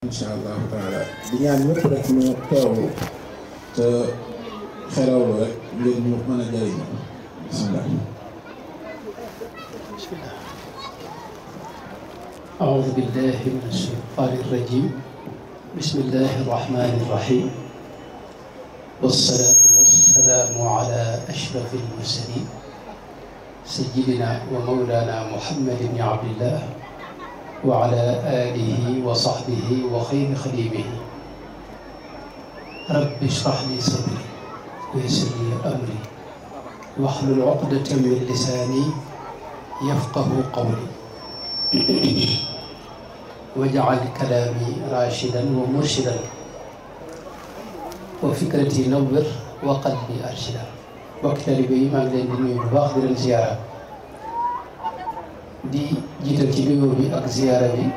incha allahu taala di ñaan ñëpp rek ñu teewlu te xerawlu rek ngir ñu mën a jëriñu bismillah. أعوذ بالله من الشيطان الرجيم بسم الله الرحمن الرحيم والصلاة والسلام على أشرف المرسلين سيدنا ومولانا محمد بن عبد الله وعلى آله وصحبه وخير خديمه رب اشرح لي صدري ويسر لي أمري واحلل عقدة من لساني يفقه قولي واجعل كلامي راشدا ومرشدا وفكرتي نور وقلبي أرشدا وكتابي بإيمان لين دنيا بباخ دين زيارة di jiital ci nuyoo bi ak ziyaara bi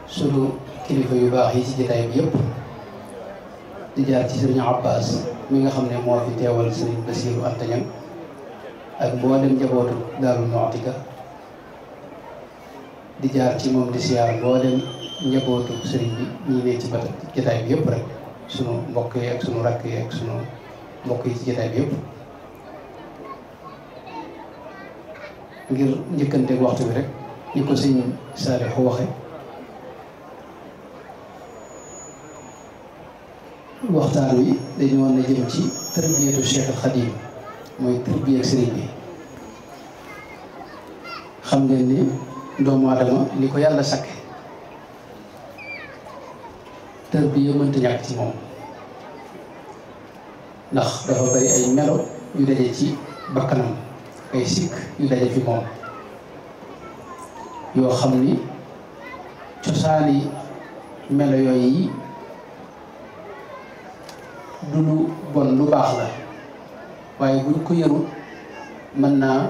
sunu kilifa yu baax yi ci jotaay bi yëpp di jaar ci sëriñ Abbas mi nga xam ne moo fi teewal sëriñ Basiiru Anta Ñaŋ ak mboolem njabootu Daaru Muxti ga di jaar ci moom di siyaar mboolem njabootu sëriñ bi ñi ne ci bata jotaay bi yëpp rek sunu mbokk yi ak sunu rakk yi ak sunu mbokk yi ci jotaay bi yëpp ngir njëkkanteeg waxtu bi rek ni ko sëñ Saalixu waxe waxtaan wi dañu woon na jëm ci tarbiyatu Cheikh al Xadim mooy tarbiya ak sëriñ bi. xam ngeen ni doomu aadama li ko yàlla sakke tarbiya mënta ñàkk ci moom ndax dafa bari ay melo yu daje ci bakkanam ay sikk yu daje fi moom yoo xam ni cosaani melo yooyu yi du lu bon lu baax la waaye buñ ko yarul mën naa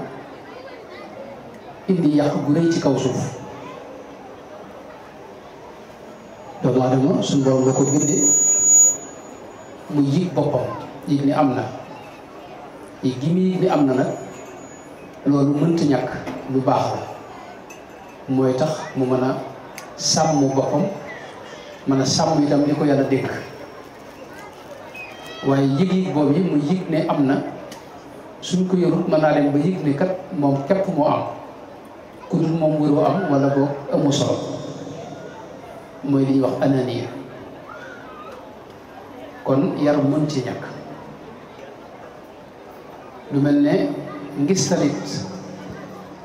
indi yàq gu rëy ci kaw suuf. doomu aadama suñu borom la ko bindee mu yëg boppam yëg ni am na yëg gi mu yëg ni am na nag loolu mënta ñàkk lu baax la mooy tax mu mën a sàmm boppam mën a sàmm itam li ko yàlla dénk waaye yëg-yëg boobu yi mu yëg ne am na suñ ko yorut mën naa dem ba yëg ne kat moom képp moo am ku dul moom wëroo am wala boog amu solo mooy li ñuy wax ananiya kon yar mën ci ñàkk lu mel ne ngis talit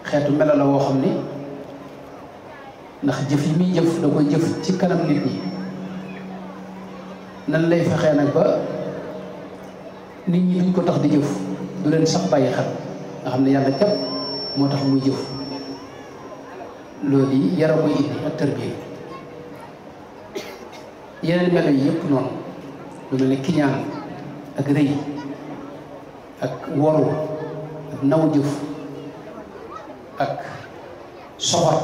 xeetu melo la woo xam ni ndax jëf yi muy jëf da koy jëf ci kanam nit ñi nan lay fexee nag ba nit ñi duñ ko tax di jëf du leen sax bàyyi xel nga xam ne yàlla képp moo tax muy jëf loolu yi yara koy indi ak tarbiya yeneen melo yi yëpp noonu lu mel ne kiñaan ak rëy ak woru ak naw jëf ak soxor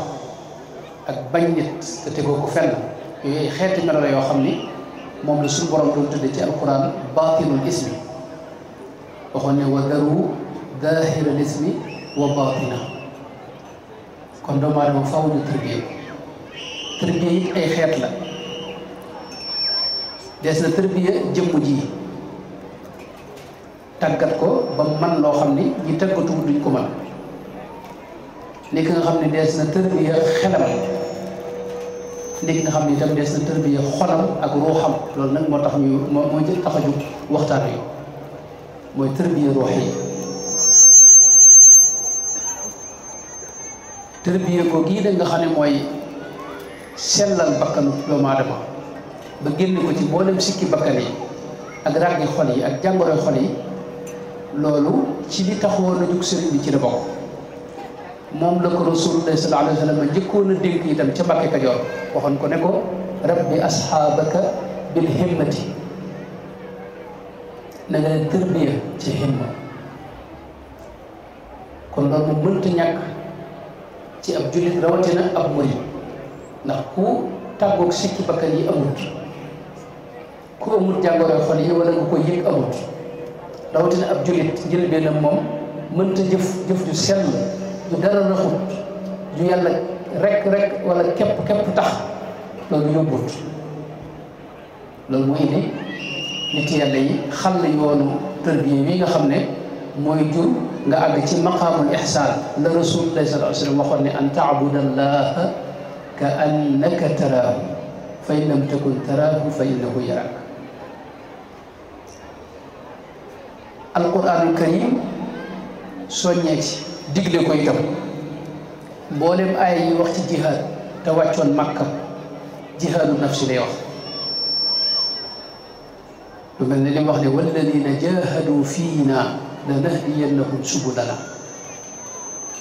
ak bañ nit te tegoo ko fenn yooyu xeeti melo la yoo xam ni moom la suñu borom doon tudde ci alquran baatinul ismi waxoon ne wa daru daahiral ismi wa baatina kon doomu aadama faaw ñu tërbiya yi ay xeet la des na tërbiya jëmm ji tàggat ko ba man loo xam ni ñi tàggatuwul duñ ko mën nekk nga xam ne des na tërbiya xelam nekk nga xam ne itam des na tërbiya xolam ak ruuxam loolu nag moo tax ñu moo jël tax a jóg waxtaan yi mooy tërbiya ruux yi tërbiya ko gii da nga xam ne mooy sellal bakkanu doomu aadama ba génn ko ci mboolem sikki bakkan yi ak ràggi xol yi ak jàngoroy xol yi loolu ci li taxoon a jóg sëriñ bi ci la bokk moom la ko rasulullah sallallahu alayhi wa sallam njëkkoon a dénk itam ca Mbàkke Kajoor waxoon ko ne ko rabbi asxaabaka bil himmati na nga leen tërbiya ci himma kon loolu moom mënta ñàkk ci ab jullit rawatina ab murid ndax ku tàggoog sikki bakkan yi amut ku amut jàngoroy xol yi wala nga ko yëg amut rawatina ab jullit njëlbéenam moom mënta jëf ju sell ju dara raxut ju yàlla rek wala képp tax loolu yóbbut loolu moo indi nit yàlla yi xal yoonu tërbiya wi nga xam ne mooy jur nga àgg ci maqaamul ihsaan la Rasulullah sallallahu alayhi wa sallam waxoon ne an taabuda allaha ka annaka taraahu fa in lam takun taraahu fa innahu yaraak. alquranul karim soññee ci digle ko itam mboolem ay yi wax ci jihaad te wàccoon Makka jihaadu nafsi lay wax lu mel ne li mu wax ne walladina jahadu fiina lanahdiyannahum subulana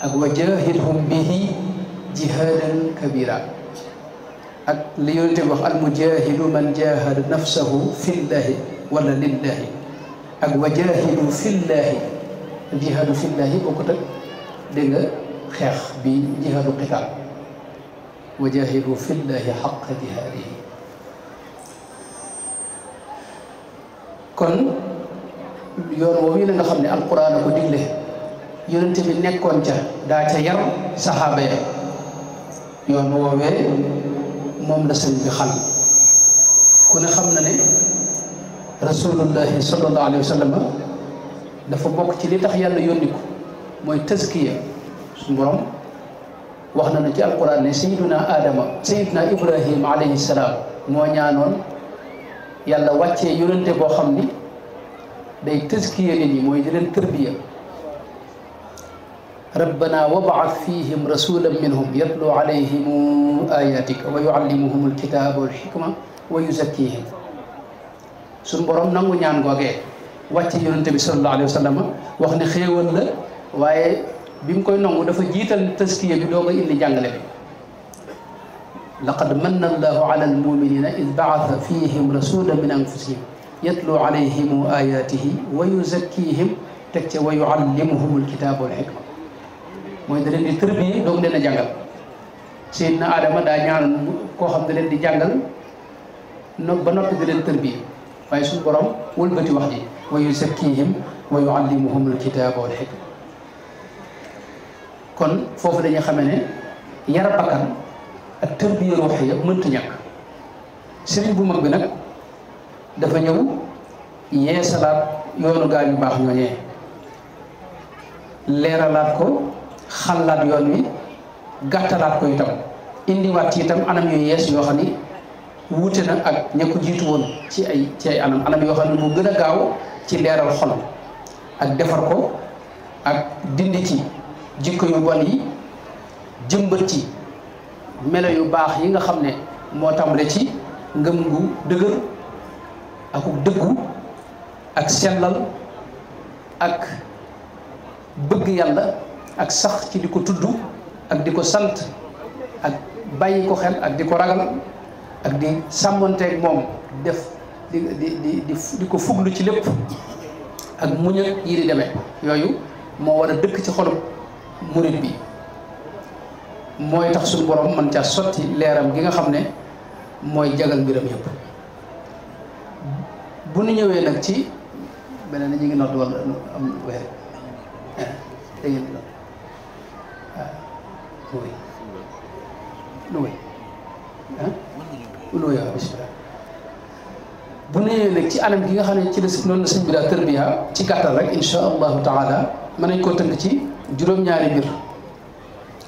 ak wa jahidhum bihi jihadan kabira ak li yonente bi wax al mujahidu man jahada nafsahu fillahi wala lillahi ak wa jahidu fillahi jihaadu fillahi bokkut ak dégg nga xeex bi jihaadu qitaal wa jahidu fillahi xaqa jihaadihi. kon yoon woowu yi la nga xam ne alquran a ko digle yonente bi nekkoon ca daa ca yar saxaaba ya yoon woowee moom la sëñ bi xam ku ne xam na ne rasulullahi sallallahu alayhi wa sallam dafa bokk ci li tax yàlla yónni ko mooy tazkiya suñu borom wax na ci alquran ne sayiduna ibrahim alayhi salaam moo ñaanoon yàlla wàccee yonente boo xam ni day tazkiya nit ñi mooy di leen tërbiya rabbana wab'ath fihim rasulan minhum yatlu alayhim ayatika wa yuallimuhum alkitaba walhikma wa yuzakkihim suñu borom nangu ñaan googee wàcce yonente bi sallallahu alayhi wa sallam wax ne xéewal la waaye bi mu koy nangu dafa jiital taskiya bi doo ko indi jàngale bi laqad manna allahu ala almuminina id baatha fihim rasulan min anfusihim yatlu alayhim ayatihi wa yuzakkihim teg ca wa yuallimuhum alkitaba walhikma mooy da leen di tërbiye doog leen a jàngal Seydina Adama daa ñaan koo xam da leen di jàngal ba noppi da leen tërbiye waaye suñu borom wëlbati wax ji wa yuzakkihim wa yuallimuhum alkitaba wal hikma kon foofu dañuy xamee ne yar bakkan ak tërbiya ruuxiya mënta ñàkk sëriñ bu mag bi nag dafa ñëw yeesalaat yoonu gaa yu baax ñooñee leeralaat ko xalaat yoon wi gàttalaat ko itam indiwaat ci itam anam yu yees yoo xam ni wuute na ak ña ko jiitu woon ci ay anam yoo xam ne moo gën a gaaw ci leeral xol ak defar ko ak dindi ci jikko yu bon yi jëmbat ci melo yu baax yi nga xam ne moo tàmbale ci ngëm gu dëgër ak dëggu ak sellal ak bëgg yàlla ak sax ci di ko tudd ak di ko sant ak bàyyi ko xel ak di ko ragal ak di sàmmonteeg moom def di ko fuglu ci lépp ak muñ ak yi di demee yooyu moo war a dëkk ci xolub murit bi mooy tax suñu borom man caa sotti leeram gi nga xam ne mooy jagal mbiram yëpp bu nu ñëwee nag ci beneen ñu ngi nodd wala am weer da ngeen waaw lu wéy lu wéy waaw bismillah bu nu ñëwee nag ci anam gi nga xam ne ci la noonu la sëñ bi daa tërbiya ci gàttal rek insha allahu taala mën nañ koo tënk ci juróom-ñaari mbir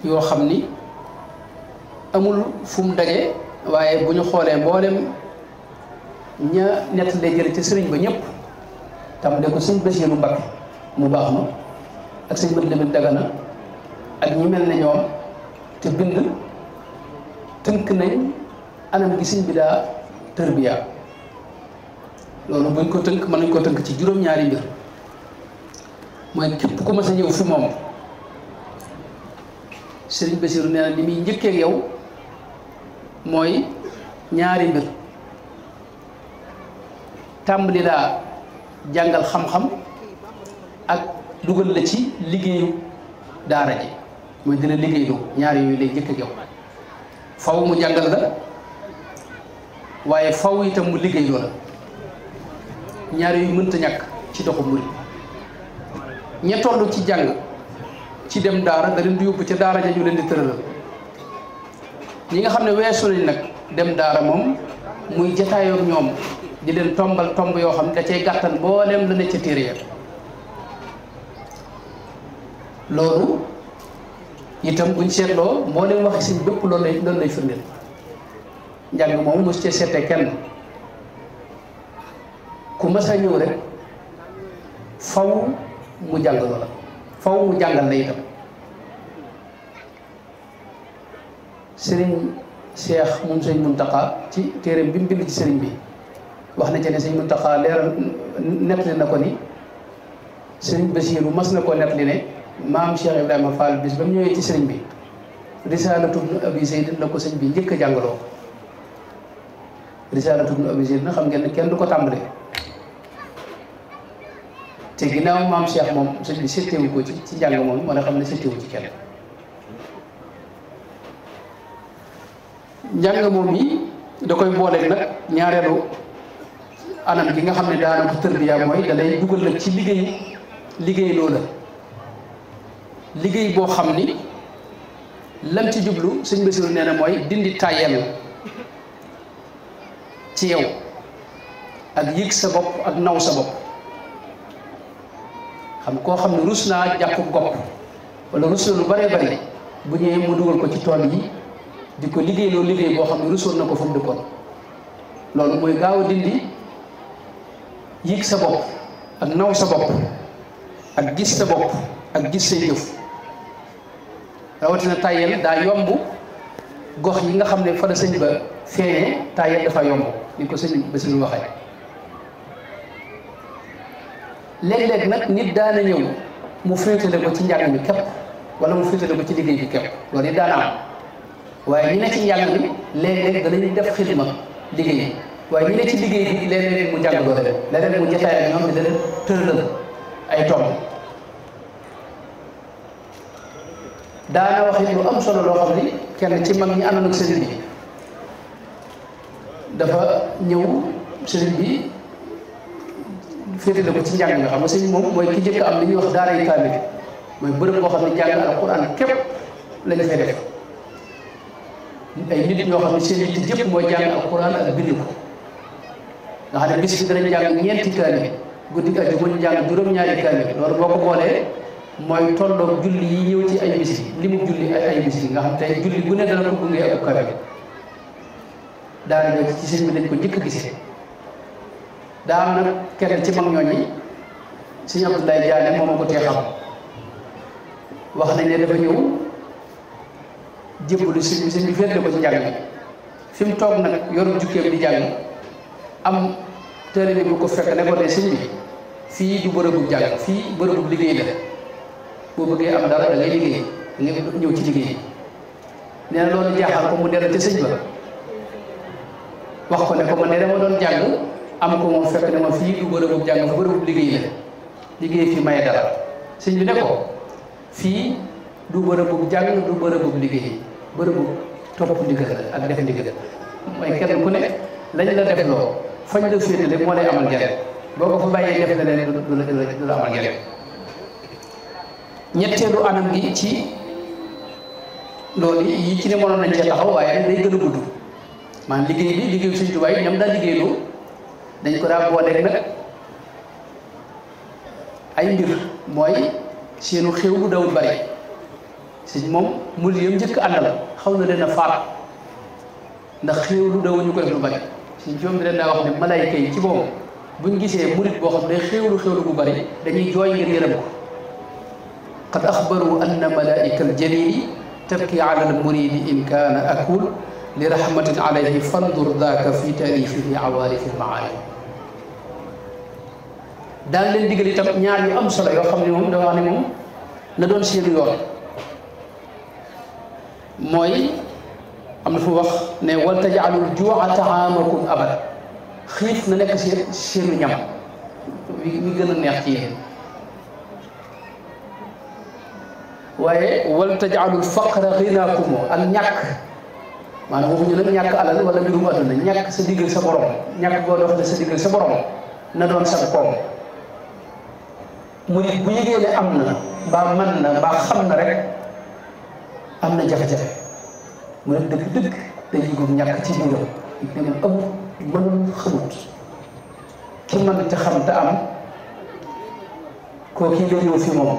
yoo xam ni amul fu mu daje waaye bu ñu xoolee mboolem ña nett lay jële ci sëriñ ba ñëpp tam de ko sëñ Basiiru Mbakke mu baax ma ak sëñ Mat Lamin Dagana ak ñi mel ne ñoom te bind tënk nañ anam gi sëñ bi daa tërbiya loolu buñ ko tënk mën nañ ko tënk ci juróom-ñaari mbir mooy képp ku mas a ñëw fi moom sëriñ Basiiru nee na li muy njëkkee ak yow mooy ñaari mbir tàmbali laa jàngal xam-xam ak dugal la ci liggéeyu daara ji mooy dina liggéeyloo ñaari yooyu lay njëkk ak yow faw mu jàngal la waaye faw itam mu liggéeyloo la ñaari yooyu mënta ñàkk ci doxu murid ña toll ci jàng ci dem daara da leen di yóbbu ca daara ja ñu leen di tëralal ñi nga xam ne weesu nañ nag dem daara moom muy jataayoo ak ñoom di leen tombal tomb yoo xam ne da cay gàttal mboolem la ne ca téere ya loolu itam buñ seetloo mboolem waxi sëñ bépp loolu lay firndeel njàng moom mos cee seete kenn ku mas a ñëw rek faw mu jàng loola faw mu jàngal la itam sëriñ Cheikh moom sëñ Muntaxa ci téereem bi mu bind ci sëriñ bi wax na ci ne sëñ Muntaxa leeral nettali na ko ni sëriñ Basiiru mas na ko nettali ne maam Cheikh Ibrahima Fall bis ba mu ñëwee ci sëriñ bi Risaalatu Ibnu Abi Zayd la ko sëñ bi njëkk a jàngaloo Risaalatu Ibnu Abi Zayd na xam ngeen ne kenn du ko tàmbale te ginnaaw maam Cheikh moom sëñ bi settewu ko ci njàng moom wala xam ne settewu ci kenn njàng moom yi da koy booleeg nag ñaareelu anam gi nga xam ne daana ko tërbiya mooy da lay dugal nag ci liggéey loola liggéey boo xam ni lam ci jublu sëñ Basiru nee na mooy dindi tàyyel ci yow ak yëg sa bopp ak naw sa bopp xam koo xam ne rus naa jàpp gopp wala rus na lu bëree bëri bu ñëwee mu dugal ko ci tool yi di ko liggéey loolu liggéey boo xam ne rusoon na ko fa mu dëkkoon loolu mooy gaaw a dindi yëg sa bopp ak naw sa bopp ak gis sa bopp ak gis say jëf rawatina tàyyel daa yomb gox yi nga xam ne fa la sëñ ba feeñee tàyyel dafa yomb ni ko sëñ ba suñu waxee léeg-léeg nag nit daana ñëw mu féetale ko ci njàng mi képp wala mu féetale ko ci liggéey bi képp loolu it daana am waaye ñi ne ci njàng mi léeg-léeg danañ def xidma liggéey waaye ñi ne ci liggéey bi léeg-léeg mu jàng doole léeg-léeg mu jotaay ak ñoom di leen tëralal ay tomb daana wax it lu am solo loo xam ni kenn ci mag ñi àndoon ak sëriñ bi dafa ñëw sëriñ bi féetale ko ci njàng mi xam nga sëriñ moom mooy ki njëkk am li ñuy wax daara yi kaamil mooy bërëb boo xam ne jàng alquran képp lañu fay def ay nit ñoo xam ne seen yitte jëpp mooy jàng alquran ak bind ko nga xam ne bis bi danañ jàng ñeenti kaamil guddi àjjuma ñu jàng juróom-ñaari kaamil loolu boo ko boolee mooy tolloog julli yi ñëw ci ay bis yi li mu julli ay bis yi nga xam tey julli bu ne dana ko gunge ak kaamil daara ci sëñ bi dañ ko njëkk a gisee daa am nag kenn ci mag ñooñi sëñ Abdoulaye Diané moom a ko tee xam wax nañ ne dafa ñëw jébbalu sëñ bi féetale ko ci njàng mi fi mu toog nag yor jukkeem di jàng am taalibe bu ko fekk ne ko ne sëñ bi fii du bërëbu jàng fii bërëbu liggéey la boo bëggee am dara da ngay liggéey nga ñëw ci liggéey nee na loolu jaaxal ko mu dellu te sëñ ba wax ko ne ko man ne dama doon jàng am ko moom fekk ne ma fii du bërëbu jàng fa bërëbu liggéey la liggéey fi maye dara sëñ bi ne ko fii du bërëbu jàng du bërëbu liggéey bërëbu topp ndigal la ak def ndigal mooy kenn ku ne lañ la def loo fañ la féetale moo lay amal njariñ boo ko fa bàyyee def leneen du la amal njariñ ñetteelu anam gi ci loolu yi ci ne mënoon nañ cee taxaw waaye day gën a gudd maanaam liggéey bi liggéeyu Sëñ Tuubaa yi ñoom daa liggéeyloo dañ ko daa booleeg nag ay mbir mooy seenu xew lu dawul bari sëñ moom mul yam njëkk àndal xaw na leen a faat ndax xew lu dawuñu ko def lu bari sëñ joom bi leen daa wax ne malayka yi ci boobu buñ gisee murit boo xam ne xewlu bu bari dañuy jooy ngir yërëm ko qad axbaru anna malaika aljalili tabki ala almuridi in kaana akul li rahmatin alayhi fandur daaka fi taarifihi awaarifi almaani daan leen digal itam ñaar yu am solo yoo xam ne moom da wax ne moom na doon seenu yoon mooy am na fu wax ne wal tajaalul juuca taamakum abad xiif na nekk seenu ñam mi gën a neex ci yéen waaye wal tajaalul faqra xinaakum ak ñàkk maanaam waxuñu nag ñàkk alal wala mbirum àdduna ñàkk sa diggal sa borom ñàkk boo dox ne sa diggal sa borom na doon sa koom mu bu yëgee ne am na mbaa mën na mbaa xam na rek am na jafe-jafe mu ne dëgg-dëgg day yëgum ñàkk ci biiram ne man amut mënul xamut ki man te xam te am koo kii la ñëw fi moom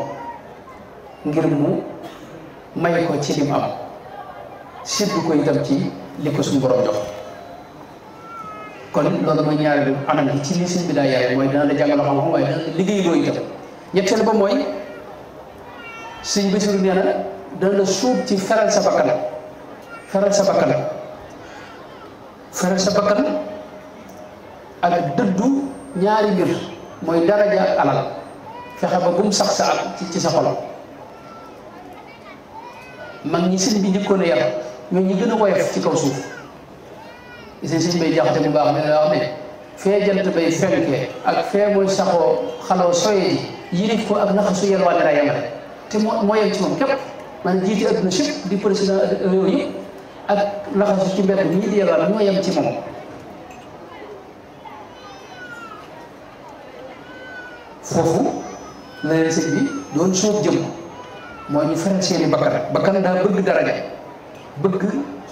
ngir mu may ko ci lim am séddu ko itam ci li ko suñu borom jox. kon loolu mooy ñaareelu anam gi ci li sëñ bi daa yare mooy dana la jàngal xam-xam waaye dana la liggéey loo itam. ñetteel ba mooy sëñ Basiru nee na dana la suub ci feral sa bakkan feral sa bakkan feral sa bakkan ak dëddu ñaari mbir mooy daraja ak alal fexe ba gum sax sa ci sa xol. mag ñi sëñ bi njëkkoon a yar ñoo ñi gën a woyof ci kaw suuf sëñ bay jaxate bu baax ne la wax ne fee jant bay fenkee ak fee mooy saxoo xaloo soye ji yilif ko ak naxasu yelwaane daa yemale te moo yem ci moom képp man jiite adduna sépp di président réew yi ak naxasu ci mbedd ñii di yelwaan ñoo yem ci moom. foofu la leen sëñ bi doon sóob jëm mooy ñu feral seeni bakkan daa bëgg daraja bëgg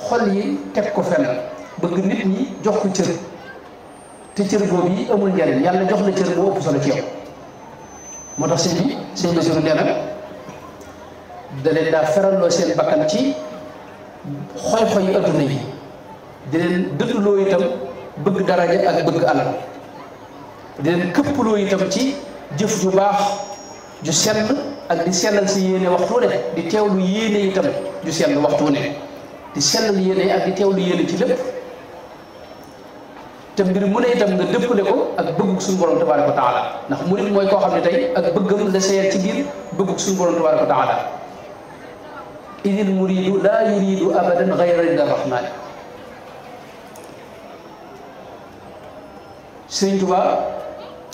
xol yi teg ko fenn bëgg nit ñi jox ko cër te cër boobu yi amul njariñ yàlla jox la cër boo ëpp solo ci yow. moo tax sëñ Basiru nee na da leen daa feralloo seen bakkan ci xoy-xoy yi adduna yi di leen dëdduloo itam bëgg daraja ak bëgg alal di leen këpploo itam ci jëf ju baax ju sell ak di sellal si yéene waxtu ne di teewlu yéene itam ju sell waxtu ne di sellal yéene ak di teewlu yéene ci lépp te mbir mu ne itam nga dëppale ko ak bëggug suñu borom tabaaraka wa taala ndax murid mooy koo xam ne tey ak bëggam la seeyal ci biir bëggug suñu borom tabaaraka wa taala idil muridu laa yuridu abadan gayra rida rahmaani. Sëriñ Tuubaa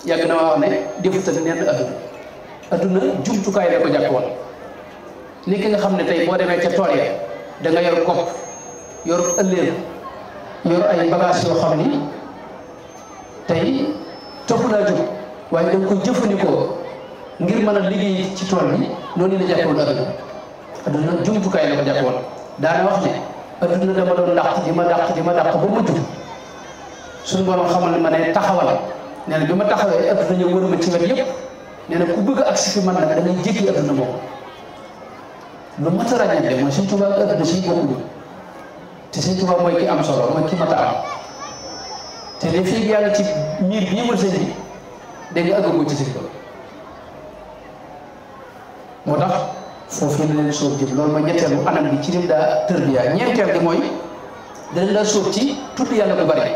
yàgg na wax ne defut ak nenn adduna jumtukaay la ko jàppoon ni ki nga xam ne tey boo demee ca tool ya da nga yor kopp yor ëllëg yor ay bagages yoo xam ni tey topp laa jóg waaye da nga ko jëfandikoo ngir mën a liggéey ci tool bi noonu la jàppoon adduna jumtukaay la ko jàppoon. daana wax ne adduna dama doon dàq di ma dàq ba mujj suñu borom xamal ma ne taxawal nee na bi ma taxawee adduna ñëw wër ma ci wet yëpp nee na ku bëgg a agsi fi man nag da ngay jéggi adduna moom lu mat a ràññante mooy Sëñ Tuubaa ak adduna si bokkuñu te Sëñ Tuubaa mooy ki am solo mooy ki mat a am te li fii yaa ngi ci miir bii wër sëñ bi dégg nga àggagoo ci sëñ ba moo tax foofu la leen sóob jëm loolu mooy ñetteelu anam bi ci lim daa tërbiya. ñeenteel gi mooy dañ daa sóob ci tudd yàlla bu bari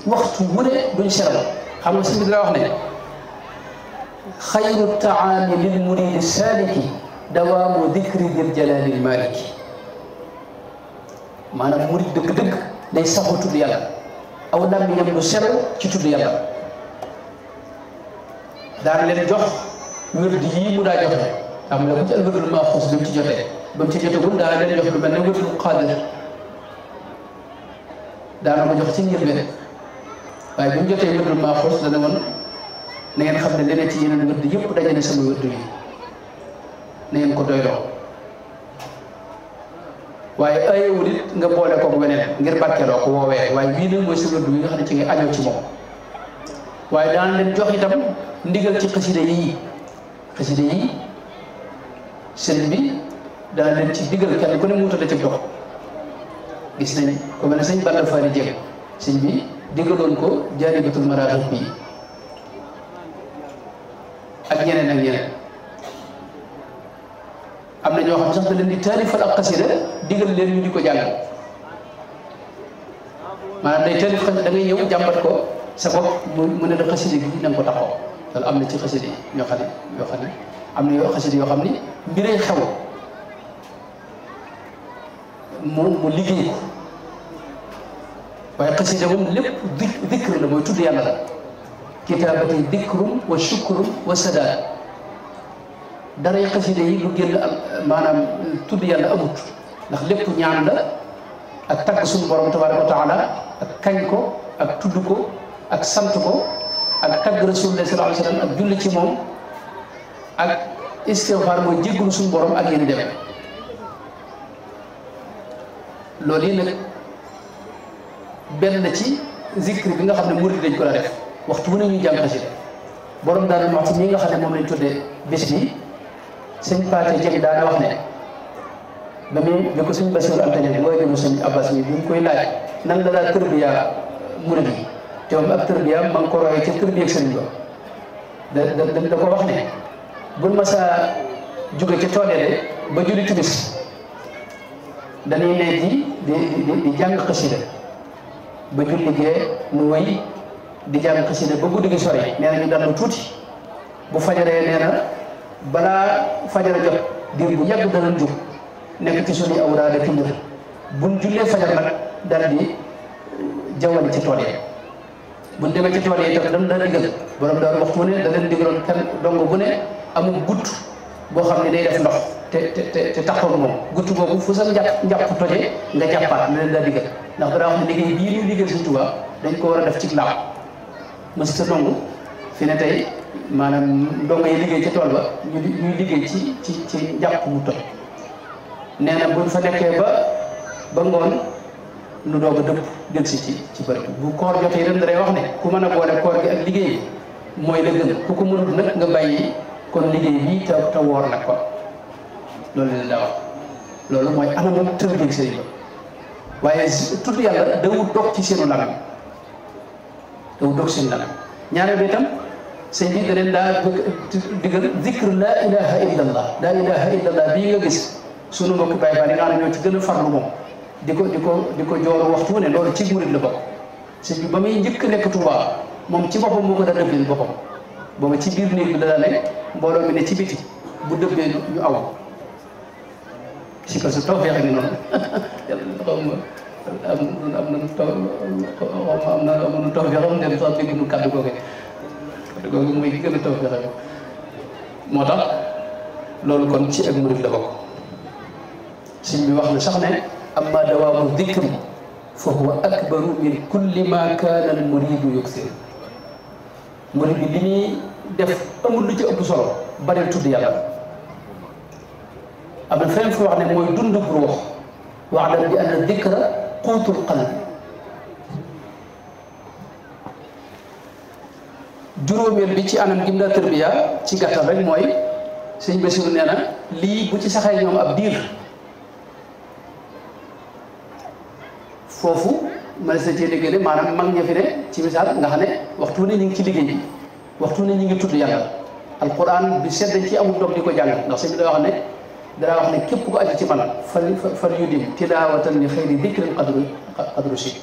waxtu mu ne duñ seral xam nga sëñ bi dara wax ne xayru taami lil muridi saliki dawaamu dikri dil jalaalil maliki maanaam murid dëgg-dëgg day saxoo tudd yàlla aw làmmiñam lu seral ci tudd yàlla daan leen jox wérd yii mu daa joxe xam nga ko ci alwérdul maaxuus bi mu ci jotee ba mu ci jotagul daa leen jox lu mel ne wérdul qaadir daana ko jox ci njëlbeen waaye bi mu jotee wérdul maaxuus dana woon na ngeen xam ne leneen ci yeneen wérd yëpp dajale sama wérd yi na ngeen ko doyloo waaye ayewul it nga boole ko weneen ngir barkeeloo ko woowee waaye bii nag mooy sa wérd yi nga xam ne ci ngay añoo ci moom. waaye daan leen jox itam ndigal ci xasida yi sëriñ bi daan leen ci digal kenn ku ne mu wutal ci dox gis nañ ko mel ne sëñ Balla Fari Dieng sëñ bi digaloon ko Jaalibatul Maraaxib bi ak ñeneen ak ñeneen am na ñoo xam sax da leen di taalifal ak xasida digal leen ñu di ko jàng maanaam day taalif xasida da ngay ñëw jàmbat ko sa bopp mu ne la xasida gi na nga ko taxaw loolu am na ci xasida yi ñoo xam ne am na yoo xasida yoo xam ni mbiree xew mu liggéey ko waaye xasida moom lépp dikr la mooy tudd yàlla la kitaabati dikrum wa shukrum wa sadaat daray xasida yi lu génn maanaam tudd yàlla amut ndax lépp ñaan la ak tagg suñu borom tabaraka wa taala ak kañ ko ak tudd ko ak sant ko ak tagg rasulullah sallallahu alayhi wa sallam ak julli ci moom ak istighfar mooy jéggulu suñu borom ak yéen dem loolu yi nag benn ci zikri bi nga xam ne murid dañ ko la def waxtu wu ne ñuy jàng xasida borom daal wax ci ñi nga xam ne moom lañ tuddee bés bi sëñ Paate Jeng daana wax ne ba muy bi ko sëñ Basiru Anta Ñaŋ mooy jëmu sëñ Abbas mi bi mu koy laaj nan la daal tërbiya murid yi te moom ak tërbiya ma ngi ko royee ci tërbiya ak sëriñ ba da ko wax ne buñ ma saa jóge ci tool de ba julli timis dañuy ne di jàng xasida ba julli gee nu wéy di jàng xasida ba guddi gi sori nee na ñu dallu tuuti bu fajaree nee na balaa fajara jot diir bu yàgg danañ jóg nekk ci suñuy awraad ak mbir buñ jullee fajar nag dal di jawwali ci tool yi buñ demee ci tool yi itam dañ daa digal borom daal waxtu ne da leen digaloon kenn dong bu ne amul gutt boo xam ne day def ndox te taxoon moom gutt boobu fu sa njàpp toje nga jàppaat ne leen daa digal ndax daa wax ne liggéey bii ñu liggéey Sëñ Tuubaa dañ ko war a def ci laab mës ta dong fi ne tey maanaam ndongo yi liggéey ci tool ba ñuy liggéey ci njàpp mu toj nee na buñ fa nekkee ba ngoon nu doog a dëpp del si ci bërëb bu koor jotee itam day wax ne ku mën a boole koor gi ak liggéey bi mooy la gën ku ko mënut nag nga bàyyi kon liggéey bi te woor nag ko loolu leen daa wax loolu mooy anamu tërbiig sëriñ ba waaye tudd yàlla dawul dog ci seenu làmmiñ dawul dog seen làmmiñ ñaareel bi itam sëñ bi da leen daa digal zikr laa ilaha illa allah laa ilaha illa allah bii nga gis sunu mbokki Baay Faal yi nga xam ne ñoo ci gën a farlu moom di ko jooru waxtu wu ne loolu ci murid la bokk sëñ bi ba muy njëkk nekk Tuubaa moom ci boppam moo ko daa dëbbeel boppam booba ci biir néeg bi la daa ne mbooloo mi ne ci biti bu dëbbee ñu aw si ko su tawfeex ni noonu am na tawfeex am dem sax dégg nu kàddu googu mooy gi gën a tawfeex moo tax loolu kon ci ak murid la bokk sëñ bi wax na sax ne amma dawaamu dikri fa huwa akbaru min kulli ma kaana al muridu yuksir murid bi li ñuy def amul lu ci ëpp solo bari tudd yàlla am na feneen fu wax ne mooy dund bu ruux wax bi anna dikra quutul qalbi juróomeel bi ci anam gi mu daa tërbiya ci gàttal rek mooy sëñ Basiru nee na lii bu ci saxee ñoom ab diir foofu ma ne sa cee liggéey de maanaam mag ña fi ne ci misaal nga xam ne waxtu ne ñu ngi ci liggéey bi waxtu ne ñu ngi tudd yàlla alquran bi sedd ci amul dog di ko jàng ndax sëñ bi daa wax ne képp ko aju ci man fal yudim tilaawatan li xëyri dikrin qadru si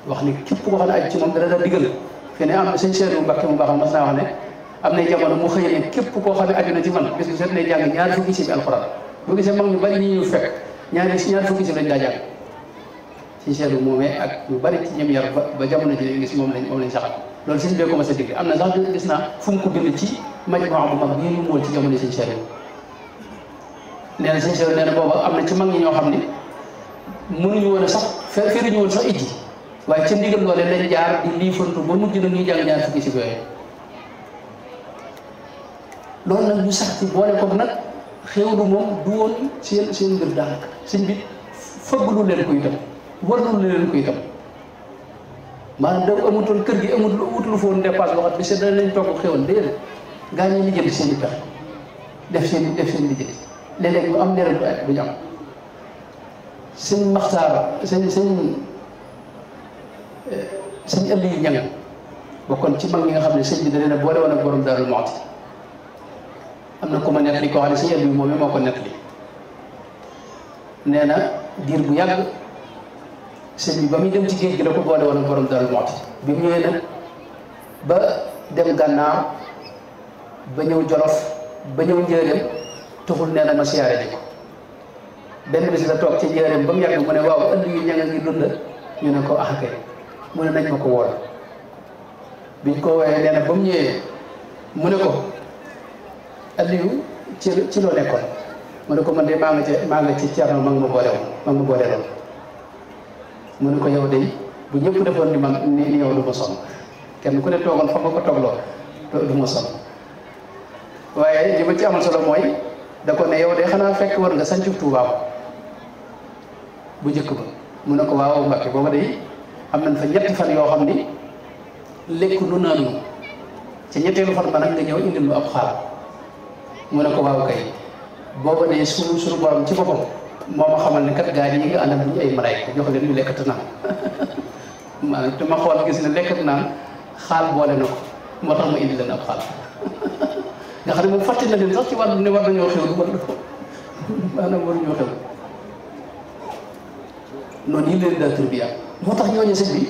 wax ni képp koo xam ne aju ci moom dana la digal fi ne am na sëñ Seeru Mbàkke mu baax mas naa wax ne am na jamono mu xëy ne képp koo xam ne aju na ci man bis bu set ne jàng ñaar fukki si bi alquran boo gisee mag ñu bari ñi ñu fekk ñaar fukki si lañ daa jàng sëñ Seeru moomee ak ñu bari ci ñoom yar ba jamono ji gis moom lañ saxal loolu sëñ bee ko mas a digg am na sax gis naa fu mu ko bind ci majmaa bu mag bii ñu mool ci jamono sëñ Seeru nee na sëñ Seeru nee na booba am na ci mag ñi ñoo xam ne mënuñu woon a sax feriñu woon sax ijji waaye ca ndigal loole lañ jaar di liifantu ba mujj na ñuy jàng ñaar fukki si yooyu loolu nag ñu sax ci boole ko nag xéwlu moom du woon seen mbir daanaka sëñ bi fëgglu leen ko itam warlu leen ko itam maanaam da amutoon kër gi amut lu foon dépasse boo xam bi se dana lañ togg xéwal déedéet gaa ñi lijjanti seen i pexe def seen lijjanti léeg-léeg ñu am leeral du ñu am sëñ Maxtaar sëñ Aliou Ñang bokkoon ci mag ñi nga xam ne sëñ bi da leen a boole woon ak borom Daaru Muxti am na ku ma nettali koo xam ne sëñ Aliou moom moo ko nettali nee na diir bu yàgg sëñ bi ba muy dem ci géej gi la ko boole woon ak borom Daaru Muxti bi mu ñëwee nag ba dem Gànnaar ba ñëw Jolof ba ñëw Njaaréem taxul nee na ma siyaare ji ko benn bis la toog ci Njaaréem ba mu yàgg mu ne waaw Aliou Ñang a ngi dund ñu ne ko ah kay mu ne nañ ma ko wool biñ ko woowee nee na ba mu ñëwee mu ne ko Aliou ci loo nekkoon mu ne ko man de maa nga ci Cerno ma nga ma boole loon mu ne ko yow de bu ñëpp defoon ni yow du ma sonn kenn ku ne toogoon fa nga ko toogloo du ma sonn waaye li ma ci amal solo mooy da ko ne yow de xanaa fekk war nga sancu Tuubaa bu njëkk ba mu ne ko waaw Mbàkke booba de am nañ fa ñetti fan yoo xam ni lekk nu naan nu ci ñetteelu fan ba nag nga ñëw indil lu ab xaal mu ne ko waaw kay booba de suñu borom ci boppam moo ma xamal ne kat gaa yi nga àndal bu ñu ay malaayka jox leen ñu lekk te naan maanaam te ma xool gis ne lekk naan xaal boole na ko moo tax ma indi leen ab xaal nga xam ne moom fàtte na leen sax ci wàllu ne war nañoo xew wala maanaam waruñoo xew noonu yi leen daa tarbiya moo tax ñooñu sëñ bi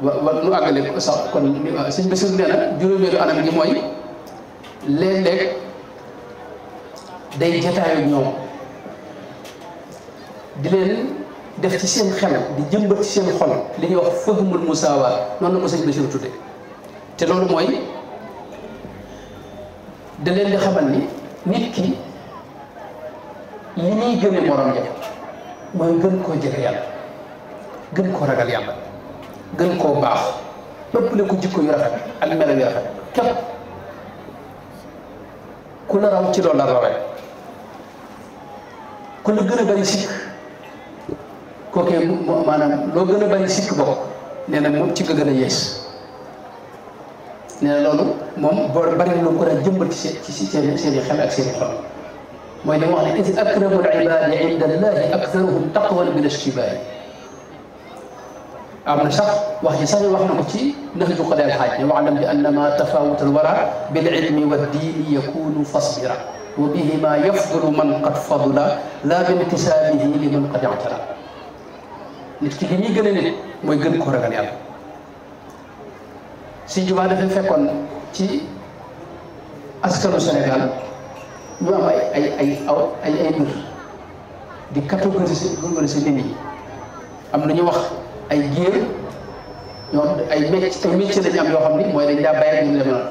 wa nu àggale ko sax kon sëñ Bassirou nee na juróomeelu anam gi mooy léeg-léeg day jataayu ñoom di leen def ci seen xel di jëmbat ci seen xol li ñuy wax fahmul musaawaat noonu la ko sëñ Bassirou tudde te loolu mooy da leen di xamal ni nit ki li ñuy gëne morom ja mooy gën koo jege yàlla gën koo ragal yàlla gën koo baax ëppale ko jikko yu rafet ak melo yu rafet képp ku la raw ci loolu la rawee ku la gën a bari sikk kookee maanaam loo gën a bari sikk bokk nee na moom ci nga gën a yees nee na loolu moom boo bari lu ko daan jëmbat ci seen i xel ak seen i xol mooy li wax ne is akramul ibaadi inda allahi aktharuhum taqwan bil ishtibahi am na sax wax ji sax wax na ko ci nahju qadaa'il haaj ne wa'lam bi anna ma tafawuta al wara bil ilmi wad diini yakunu fasbira wa bihima yafdulu man qad fadula la bi intisaabihi liman qad i'tara nit ki li ñuy gën a nit mooy gën koo ragal yàlla Sëñ Tuubaa dafay fekkoon ci askanu Sénégal ñu am ay mbir di catégoriser nit ñi am na ñu wax ay géer ñoom ay métier lañu am yoo xam ni mooy dañ daa bàyyi ñu dem noonu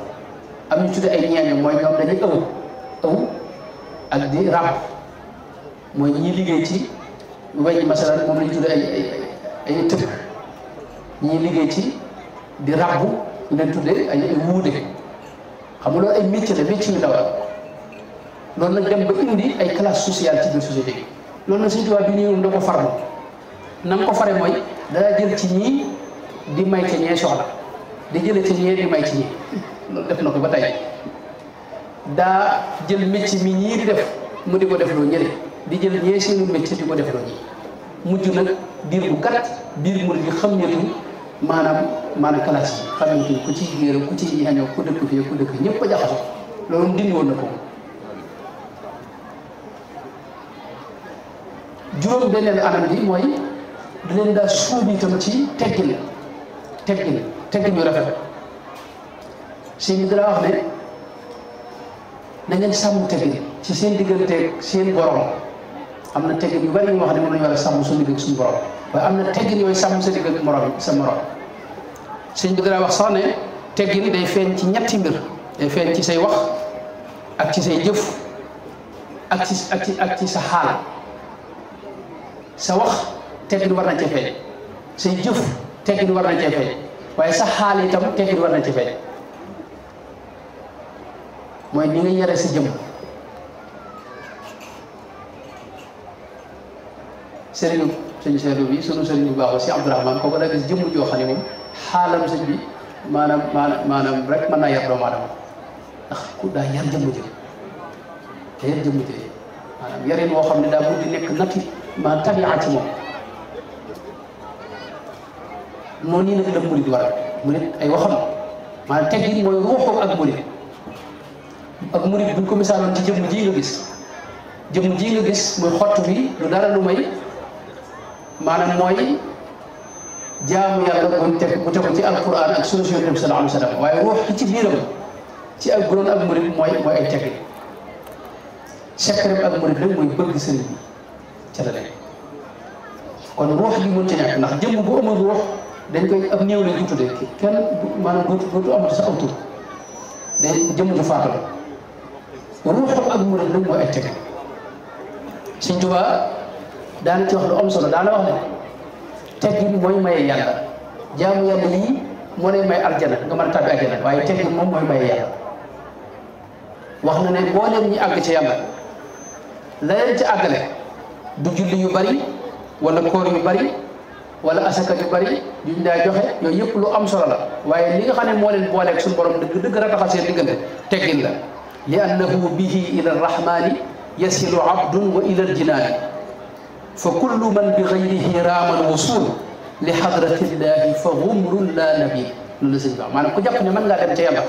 am ñu tudde ay ñeeño mooy ñoom dañuy ëw ak di ràbb mooy ñi liggéey ci weñ masalan moom lañu tudde ay tëgg ñi liggéey ci di ràbb ñu leen tudde ay wuude xam nga loolu ay métier la métier yu ndaw loolu nag dem ba indi ay classe sociale ci biir société bi loolu nag Sëñ Tuubaa bi ñëw da ko farlu na nga ko fare mooy daa jël ci ñii di may ci ñee soxla di jële ci ñee di may ci ñii loolu def na ko ba tey daa jël métier mi ñii di def mu di ko def loo ñële di jël ñee seenu métier di ko def loo ñii mujj nag diir bu gàtt biir murid bi xam ñetu maanaam classe yi xam ñetu ku ci géer ku ci ñañoo ku dëkk fii ku dëkk ñëpp a jaxasoo loolu dindi woon na ko juróom beneen anam bi mooy da leen daa suubi itam ci teggin yu rafet si ñu dara wax ne na ngeen sàmm teggin ci seen digganteeg seen borom am na teggin yu bari ñu wax ne moom la ñu war a sàmm suñu digg suñu borom waaye am na teggin yooyu sàmm sa digg ak sa morom sëñ bi dara wax sax ne teggin day feeñ ci ñetti mbir day feeñ ci say wax ak ci say jëf ak ci sa xaal sa wax teggin war na cee feeñ say jëf teggin war na cee feeñ waaye sa xaal itam teggin war na cee feeñ mooy ni nga yare sa jëm sëriñu sëñ Seydou bi sunu sëriñ bu baax si Abdourahmane kooku da gis jëmm joo xam ne moom xaalam sëñ bi maanaam rek mën naa yar doomu aadama ndax ku daa yar jëmm ji te yar jëmm ji maanaam yarin woo xam ne daa mujj nekk nati maa tabiat ci moom noonu nii nag la murid war murid ay waxam maanaam teggin mooy ruuxu ak murid buñ ko misaaloon ci jëmm ji nga gis muy xott bi lu dara lu may maanaam mooy jaamu yàlla bu tegu ci alquran ak sunna Yonent bi sallallahu alayhi wa sallam waaye ruux ci biiram ci ak guroon ak murid mooy ay teggin secret ak murid rek mooy bëgg sëriñ bi ca la nekk kon ruux gi mën ci nekk ndax jëmm bu amul ruux dañ koy ab néew lañ ko tuddee kenn maanaam dootu amati sa aw tur day jëmm ju faatu la ruuxam ak murid rek mooy ay teggin Sëñ Tuubaa daana ci wax lu am solo daana wax ne teggin mooy maye yàlla jaamu yàlla lii moo lay may aljana nga mën a tàbbi aljana waaye teggin moom mooy maye yàlla wax na ne boo leen ñi àgg ci yàlla la leen ci àggale du julli yu bari wala koor yu bari wala asaka yu bari yuñ daa joxe yooyu yëpp lu am solo la waaye li nga xam ne moo leen booleeg suñu borom dëgg dëgg rataxal seen diggante teggin la li annahu bihi ila arrahmani yasilu abdun wa ila aljinaani fa kullu man bi gayrihi raama alwusul li hadratillahi fa gumrun la nabi loolu la sëñ bi wax maanaam ku jàpp ne mën ngaa dem ca yàlla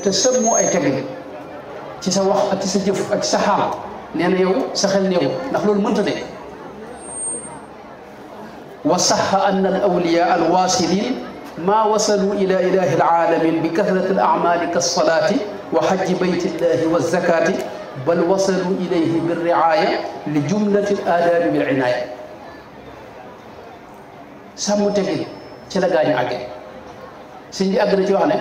te sëmmoo ay teggin ci sa wax ak ci sa jëf ak ci sa xaal nee na yow sa xel néew ndax loolu mënta ne wa saxa anna al awliya al wasilin ma wasalu ila ilahi alalamin bi kathrati al amali kassalati wa hajji baytillahi wa zakati bal wasalu ilayhi birriaya li jumlati al adabi bil inaya sàmm teggin ci la gaañu àgge sëñ bi àgg na ci wax ne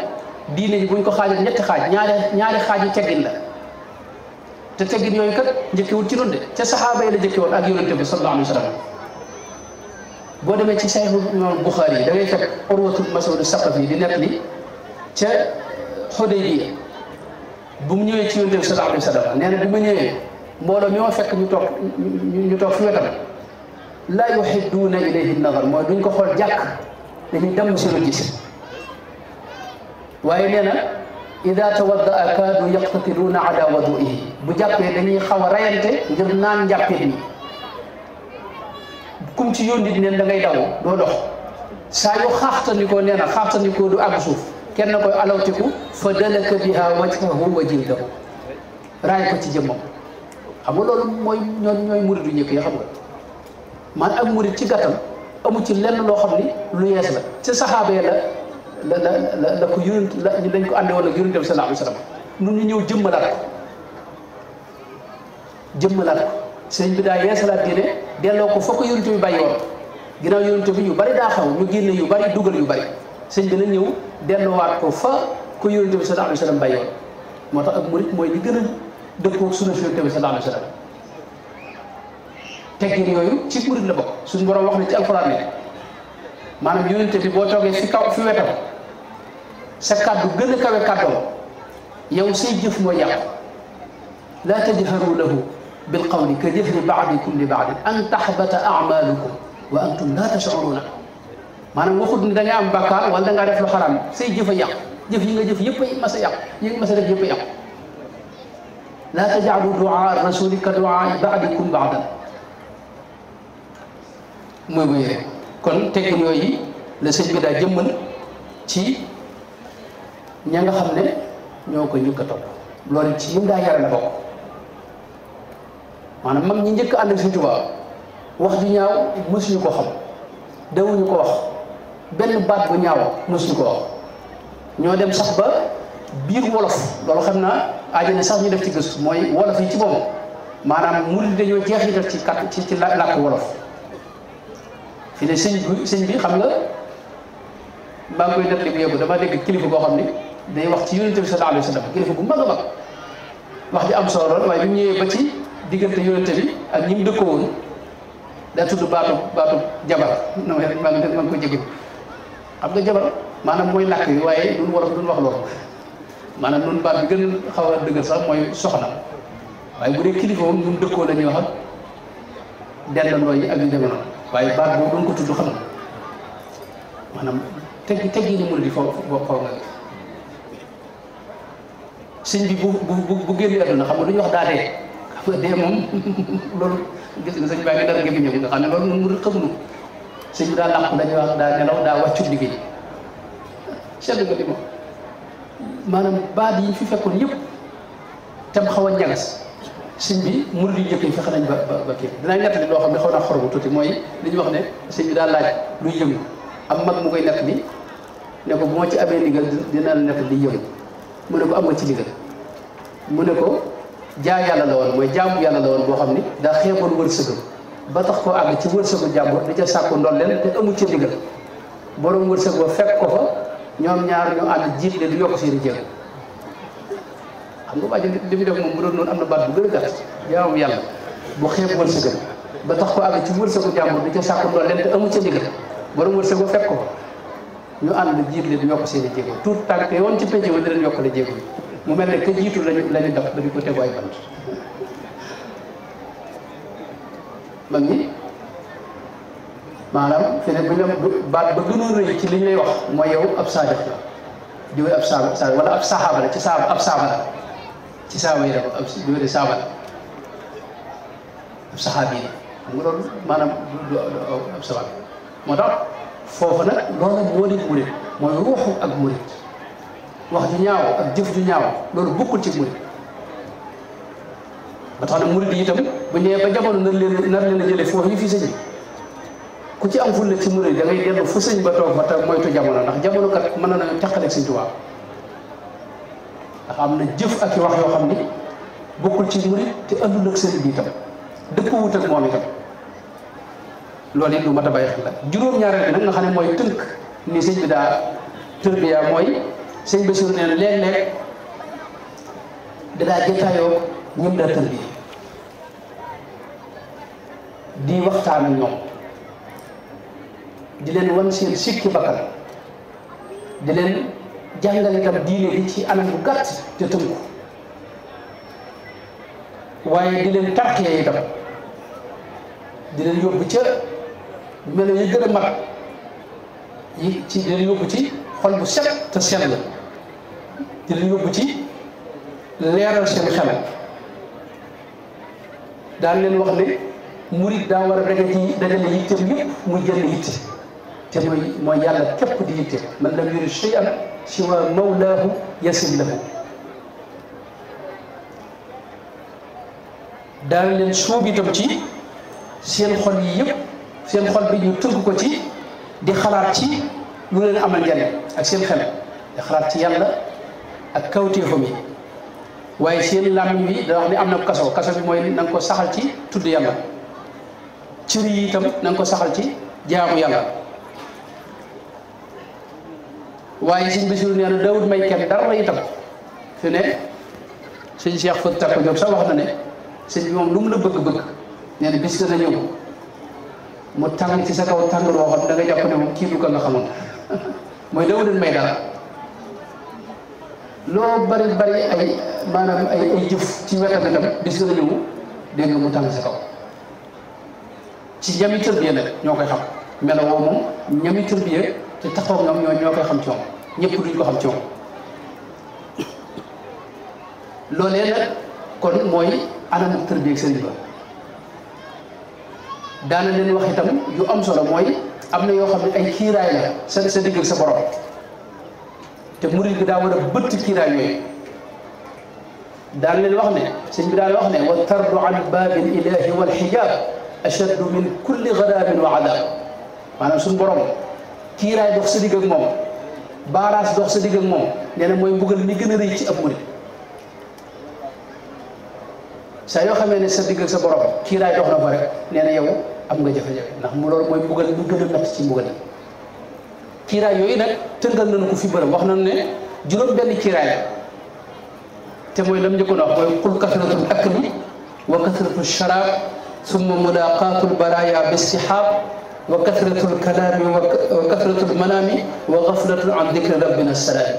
diine ji buñ ko xaajoon ñetti xaaj ñaari xaaj yi teggin la te teggin yooyu kat njëkkewul ci noonu de ca saxaaba yi la njëkkewoon ak yonente bi sallallahu alayhi wa sallam boo demee ci Sahih Bukhari yi da ngay fekk Urwatul Mas'ud Saqafi di nett li ca Xudaybiya bu mu ñëwee ci yonente bi sallallahu alayhi wa sallam nee na bi ma ñëwee mbooloo mi ma fekk ñu toog fi wetam laa yuhidduuna ilayhi nazar mooy duñ ko xool jàkk dañuy dem seen gis waaye nee na ida tawaddaa kaadu yaqtatiluuna ala waduihi bu jàppee dañuy xaw a rayante ngir naan njàppit mi kum ci yónni neen da ngay daw doo dox saa yu xaaxtanikoo nee na xaaxtanikoo du àgg suuf kenn koy alawtiku fa dalaka biha wajhahu wa jildahu raay ko ci jëmmam xam nga loolu mooy ñooy murid yu njëkk yi xam nga man ak murid ci gàttal amu ci lenn loo xam ni lu yees la ci saxaaba yi la ko yónent dañ ko ànde woon ak yonent bi sallallahu alayhi wa sallam nun ñu ñëw jëmmalaat ko sëñ bi daa yeesalaat diine delloo ko foo ko yonent bi bàyyi woon ginnaaw yonent bi yu bari daa xaw ñu génne yu bari dugal yu bari sëñ bi la ñëw delloowaat ko fa ko yonent bi sallallahu alayhi wa sallam bàyyi woon moo tax ak murid mooy li gën a dëppoo sunna yonent bi sallallahu alayhi wa sallam teggin yooyu ci murid la bokk suñu borom wax na ci alxuraan ne maanaam yonent bi boo toogee fi wetam sa kàddu gën a kawe kàddoom yow say jëf mooy yàqu laa tajharu lahu bil qawli ka jahri ba'dikum li ba'din an tahbata a'malukum wa antum laa tash'uruna maanaam waxut ni da nga am bàkkaar wala da ngaa def lu xaraam say jëf a yàqu jëf yi nga jëf yëpp a mas a yàqu yi nga mas a def yëpp a yàqu laa taj'alu du'aa rasuli ka du'aa ba'dikum ba'dan mooy bu yére kon teggin yooyu la sëñ bi daa jëmmal ci ña nga xam ne ñoo ko njëkk a topp loolu ci yim daa yare la bokk maanaam mag ñi njëkk ànd ak Sëñ Tuubaa wax ju ñaaw mësuñu ko xam dawuñu ko wax benn baat bu ñaaw mësuñu ko wax ñoo dem sax ba biir wolof loolu xam naa aaja ne sax ñu def ci gëstu mooy wolof yi ci boppam maanaam murid dañoo jeexital ci làkk wolof fi ne sëñ bi xam nga maa ngi koy nettali bu yëngu dama dégg kilifa boo xam ne day wax ci yonente bi sallallahu alayhi wa sallam kilifa bu mag a mag wax ji am solo lool waaye bi mu ñëwee ba ci diggante yonente bi ak ñi mu dëkkoo woon daa tudd baatu jabar non rek maa ngi ko jéggi xam nga jabar maanaam mooy làkk yi waaye duñ wolof duñ wax loolu maanaam nun baat bi gën xaw a dëgër sax mooy soxna waaye bu dee kilifa moom ñun dëkkoo la ñuy wax ak dendandoo yi ak yu demee noonu waaye baat boobu duñ ko tudd xam nga maanaam teggi ni murid yi foofu nga sëñ bi bu génn àdduna xam nga du ñu wax daa dee xam nga dee moom loolu gis nga sëñ baa ngi dara gémmi ñëw nga xam ne loolu murid xamuñu sëñ bi daa làqu dañuy wax daa nelaw daa wàccu liggéey seetlu nga li moom maanaam baat yi fi fekkoon yëpp tam xaw a ñagas sëñ bi murid yi njëkk yi fexe nañ ba kii dinaa nettali loo xam ne xaw naa xorobu tuuti mooy li ñu wax ne sëñ bi daa laaj luy yëngu am mag mu koy nett bi ne ko bu ma ci amee ndigal dina la nett di yëngu mu ne ko am nga ci ndigal mu ne ko yàlla la woon mooy jaamu yàlla la woon boo xam ni daa xeeboon wërsëgam ba tax koo àgg ci wërsëgu jàmbur di ca sàkku ndolleen te amul ci ndigal borom wërsëg ba fekk ko fa ñoom ñaar ñu ànd jiit leen di yokk seen i jéego xam nga wàññi li muy def moom bu doon noonu am na baat bu gën a gàtt jaamu yàlla bu xeeb wërsëgam ba tax ko àgg ci wërsëgu jàmbur di ca sàkku ndolleen te amul ci ndigal borom wërsëg ba fekk ko fa ñu ànd jiit leen di yokk seen i jéego tout tànk yoon ci penc ba di leen yokkale jéego yi mu mel ne que jiitu lañu def dañu ko tegu ay bant mag ñi maanaam fi ne bu ñu baat ba gënoon rëy ci li ñu lay wax mooy yow ab saadiq la diw ab saaba wala ab saxaaba la ci saaba ab saaba la ci saaba yi la ab diw de saaba la ab saxaabi yi xam nga loolu maanaam du ab saaba moo tax foofu nag loolu moo di murit mooy ruuxu ak murit wax ju ñaaw ak jëf ju ñaaw loolu bokkul ci murit ba tax na murit yi itam bu ñëwee ba jamono nar leen a jëlee foofu yi fii sëñ bi ku ci am fulla ci murit da ngay dellu fu sëñ ba toog fa te moytu jamono ndax jamono kat mën na teqaleeg sëñ Tuubaa ndax am na jëf ak i wax yoo xam ni bokkul ci murit te àndul ak sëñ bi itam dëpp wut ak moom itam loolu it lu mat a bàyyi xel la juróom-ñaareel bi nag nga xam ne mooy tënk ni sëñ bi daa tërbiya mooy sëñ Basiru nee na léeg-léeg dadaa jotaayoo ñim daa tërbiya di waxtaan ak ñoom di leen wan seen sikki bakkan di leen jàngal itam diine bi ci anam bu gàtt te tënku waaye di leen tarxee itam di leen yóbbu ca melo yi gën a mag yi ci di leen yóbbu ci xol bu set te sell di leen yóbbu ci leeral seen xel daan leen wax ne murit daa war a dajale yitteem yëpp muy jënd yitte te mooy yàlla képp di yitte man lam yurid shay'an siwa mawlaahu yasim lahu daan leen suub itam ci seen xol yi yëpp seen xol bi ñu tënk ko ci di xalaat ci lu leen amal njariñ ak seen xel di xalaat ci yàlla ak kawtéefam yi waaye seen làmmiñ bi da wax ni am na kaso bi mooy na nga ko saxal ci tudd yàlla cër yi itam na nga ko saxal ci jaamu yàlla waaye sëñ Basiru nee na daawut may kenn dara itam fi ne sëñ Cheikh Fët Takko Diop sax wax na ne sëñ bi moom lu mu la bëgg-bëgg nee na bis dana ñëw mu tàng ci sa kaw tàng loo xam da nga jàpp ne moom kii du ko nga xamoon mooy daawut may dara loo bari ay maanaam ay jëf ci wetam itam bis dana ñëw dégg nga mu tàng sa kaw ci ñami tërbiya nag ñoo koy xam melo woo moom ñami tërbiya te taxaw ñoom ñoo koy xam ci moom ñëpp duñ ko xam ci moom loolee nag kon mooy anamu tërbiya ak sëriñ ba daana leen wax itam yu am solo mooy am na yoo xam ne ay kiiraay la sa digg ak sa borom te murid bi daa war a bëtt kiiraay yooyu daan leen wax ne sëñ bi daan wax ne wa tardu an baabil ilahi wal xijaab ashaddu min kulli gadaabin wa adaab maanaam suñu borom kiiraay dox sa digg ak moom baaraas dox sa digg ak moom nee na mooy mbugal mi gën a rëy ci ab murid saa yoo xamee ne sa digg ak sa borom kiiraay dox na fa rek nee na yow am nga jafe-jafe ndax mu loolu mooy mbugal mi gën a natt ci mbugal yi kiiraay yooyu nag tënkal nañu ko fi bërëb wax nañu ne juróom benn kiiraay la te mooy lam njëkkoon wax mooy qul kasratul akli wa kasratul sharaab summa mulaqaatul baraaya bi istixaab wa kasratul kalaami wa kasratul manaami wa gaflatun an dikri rabbina salaam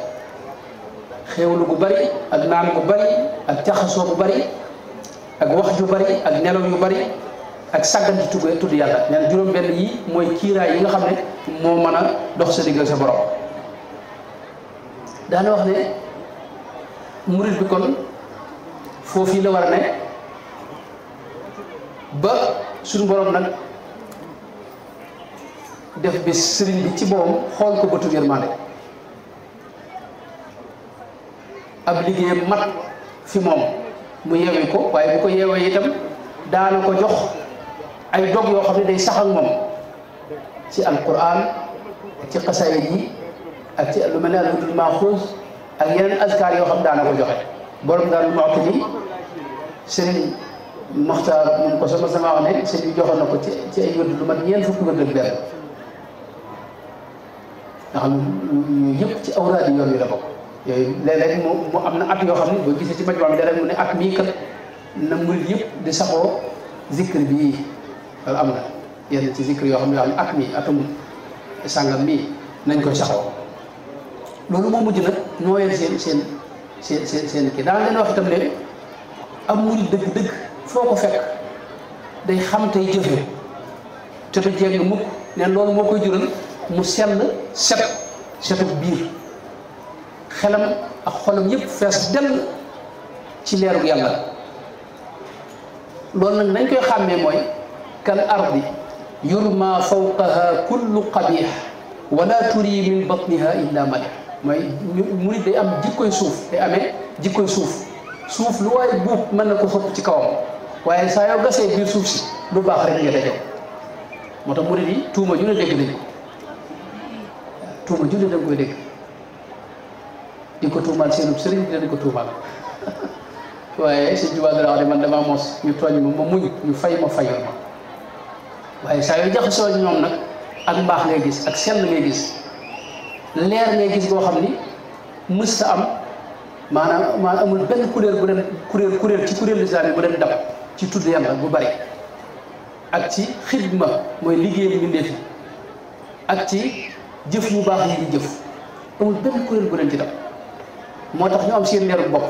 xéewlu gu bari ak naan gu bari ak jaxasoo bu bari ak wax ju bari ak nelaw yu bari ak sàggan ci tudd yàlla nee na juróom benn yi mooy kiiraay yi nga xam ne moo mën a dox sa digg ak sa borom daana wax ne murid bi kon foofu la war a ne ba suñu borom nag def bi sëriñ bi ci boppam xool ko bëtu yërmande ab liggéeyam mat fi moom mu yeewi ko waaye bu ko yeewee itam daana ko jox ay dog yoo xam ne day sax ak moom ci alquran ak ci xasaayid yi ak ci lu mel ne alwudul maaxuus ak yeneen azkar yoo xam daana ko joxe borom daal lu mawti ni sëriñ Moxtaar moom ko sama wax ne sëriñ bi joxoon na ko ci ay wëdd lu mat ñeent fukki wëdd ak benn nga xam ne yëpp ci awraad yi yoon wi la bokk yooyu léeg-léeg mu am na at yoo xam ne boo gisee ci majmaa bi léeg-léeg mu ne at mii kat na murid yëpp di saxoo zikr bii loolu am na yenn ci zikr yoo xam ne at mii atum sàngam mii nañ koy saxoo loolu moo mujj nag nooyal seen kii daan leen wax itam ne am murid dëgg-dëgg foo ko fekk day xam tey jëfe te du jeng mukk neen loolu moo koy jural mu sell setu biir xelam ak xolam yëpp fees dell ci leerug yàlla. loolu nag nañ koy xàmmee mooy kal ardi yurma fawqaha kullu qabih wala turi min batniha illa malih mooy murid day am jikkoy suuf day amee jikkoy suuf lu waaye buub mën na ko xëpp ci kawam waaye saa yoo gasee biir suuf si lu baax rek nga dajoo moo tax murid yi tuuma ju ne dégg nañ ko tuuma ju ne dañ koy dégg di ko tuumaal seenub sëriñ di ko tuumaal waaye si jubaat dara wax ne man damaa mos ñu tooñ ma muñ ñu fay ma fayoon ma waaye saa yoo jaxasoo ñoom nag ak mbaax ngay gis ak sell ngay gis leer ngay gis boo xam ni mës ta am maanaam amul benn kuréel bu leen kuréel ci kuréel lislaam yi bu leen dab ci tudd yàlla bu bari ak ci xidma mooy liggéeyal mbindeef yi ak ci jëf yu baax yi di jëf amul benn kuréel bu leen ci dab moo tax ñu am seen leeru bopp.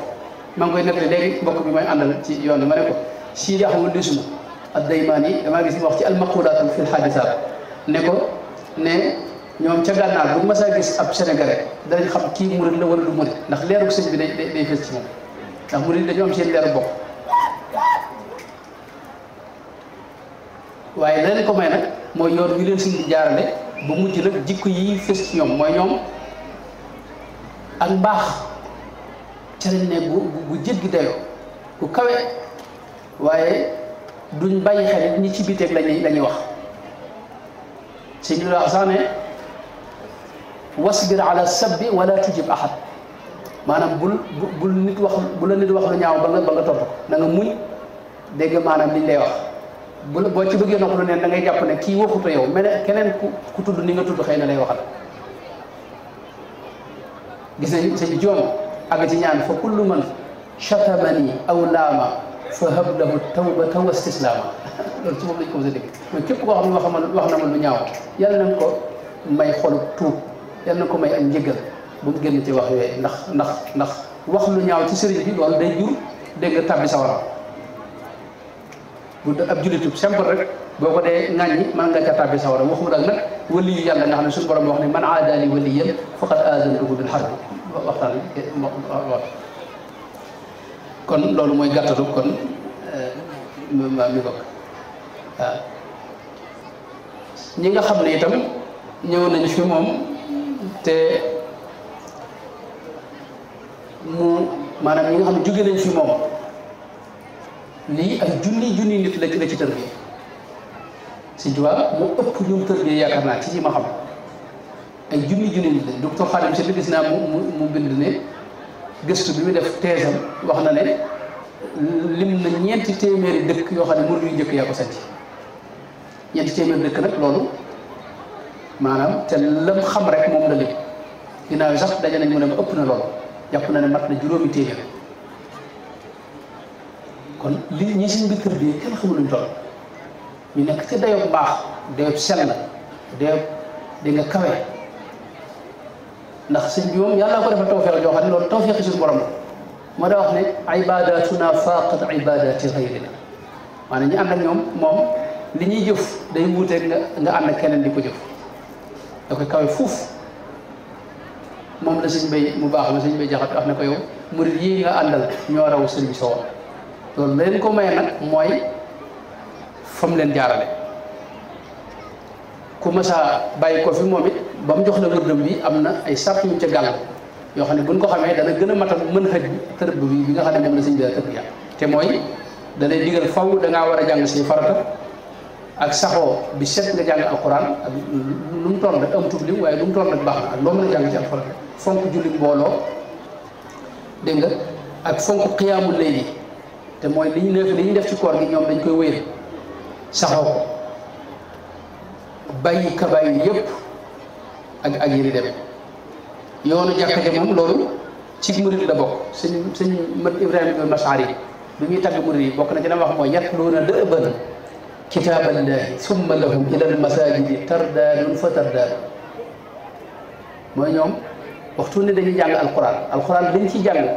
maa ngi koy nettali léegi mbokk bi may àndal ci yoon bi ma ne ko Sidi Ahmad Lisuma ad-Daymaani damaa gis mu wax ci al-maqulaat fi al-haadisaat ne ko ne ñoom ca gànnaar bu mas a gis ab sénégalais danañ xam kii murid la wala du murid ndax leeru sëñ bi day fees ci moom ndax murid dañoo am seen leeru bopp. waaye la leen ko may nag mooy yoon wi leen sëñ di jaarale ba mujj nag jikko yi fees ci ñoom mooy ñoom ak mbaax. ca lañ ne bu jéggi dayoo bu kawe waaye duñ bàyyi xel ñi ci biteeg lañuy wax si ñu wax sax ne wasbir ala sabbi wala tujib ahad maanaam bul nit wax bu la nit wax lu ñaaw ba nga topp ko na nga muñ dégg maanaam liñ lay wax boo ci bëggee nopp lu neen da ngay jàpp ne kii waxuto yow mel ne keneen ku tudd ni nga tudd xëy na lay waxal gis nañ sëñ joom àgg ci ñaan fa kullu man chatamani aw laama fa hab lahu tawbata wa istislaama loolu ci moom lañ ko mos a dégg mooy képp koo xam ne wax na ma lu ñaaw yàlla nañ ko may xolu tuub yàlla na ko may ak njëggal bu mu génn ci wax yooyu ndax wax lu ñaaw ci sëriñ bi loolu day jur dégg nga tàbbi sawara bu ab jullitu simple rek boo ko dee ŋàññi mën nga ca tàbbi sawara waxuma daal nag wali yu yàlla nga xam ne suñu borom wax ne man aadaani waliyan faqad aadantuhu bil harbi waxtaan kon loolu mooy gàttalu kon mi bokk waaw ñi nga xam ne itam ñëw nañu fi moom te mu maanaam ñi nga xam ne jóge nañ fi moom lii ak junni nit la ci tërbiya si tubaab mu ëpp ñum tërbiya yaakaar naa ci ñi ma xam ay junni nit lañ docteur Khadim Sylla gis naa mu bind ne gëstu bi mu def teesam wax na ne lim na ñeenti téeméeri dëkk yoo xam ne murid yu njëkk yaa ko sanc ñeenti téeméeri dëkk nag loolu maanaam te lam xam rek moom la lépp ginnaaw yi sax daje nañ mu ne ma ëpp na loolu jàpp na ne mat na juróomi téeméer kon li ñi si mbir kër bi kenn xamul luñ toll ñu nekk ci dayob baax dayob sell dayob di nga kawe ndax sëñ bi moom yàlla ko defal tawfeex joo xam ne loolu tawfeex suñu borom la moo daa wax ne ibadatuna faqat ibadati ghayrina maanaam ñu ànd ak ñoom moom li ñuy jëf day wuuteeg nga ànd ak keneen di ko jëf da koy kawe fuuf moom la sëñ bay mu baax ma sëñ bay jaxat wax ne ko yow murid yi nga àndal ñoo raw sëñ bi sowoon loolu leen ko maye nag mooy fam leen jaarale ku mësa bàyyi ko fi moom it ba mu jox la wërdëm bi am na ay sàpp yu ca gàll yoo xam ne buñ ko xamee dana gën a matal mën xëj bi tërëb bi nga xam ne moom la sëñ bi tërbiya te mooy da lay digal faw dangaa war a jàng say farata ak saxoo bi set nga jàng alquran ak lu mu toll rek amatul lim waaye lu mu toll rek baax na ak loo mën a jàng ci alquran fonk julli mbooloo dégg nga ak fonk xiyaamul layli te mooy li ñuy def ci koor gi ñoom dañ koy wéyal saxoo ko bàyyi kabaay yi yëpp ak yi di dem yoonu jàkka ja moom loolu ci murid la bokk sëñ mat Ibrahima Masari bi muy tagg murid yi bokk na ci la wax mooy yatluuna dëban kitaaballahi summa lahum ila almasajidi tardaadun fa tardaadun mooy ñoom waxtu ne dañuy jàng alquran dañ ci jàng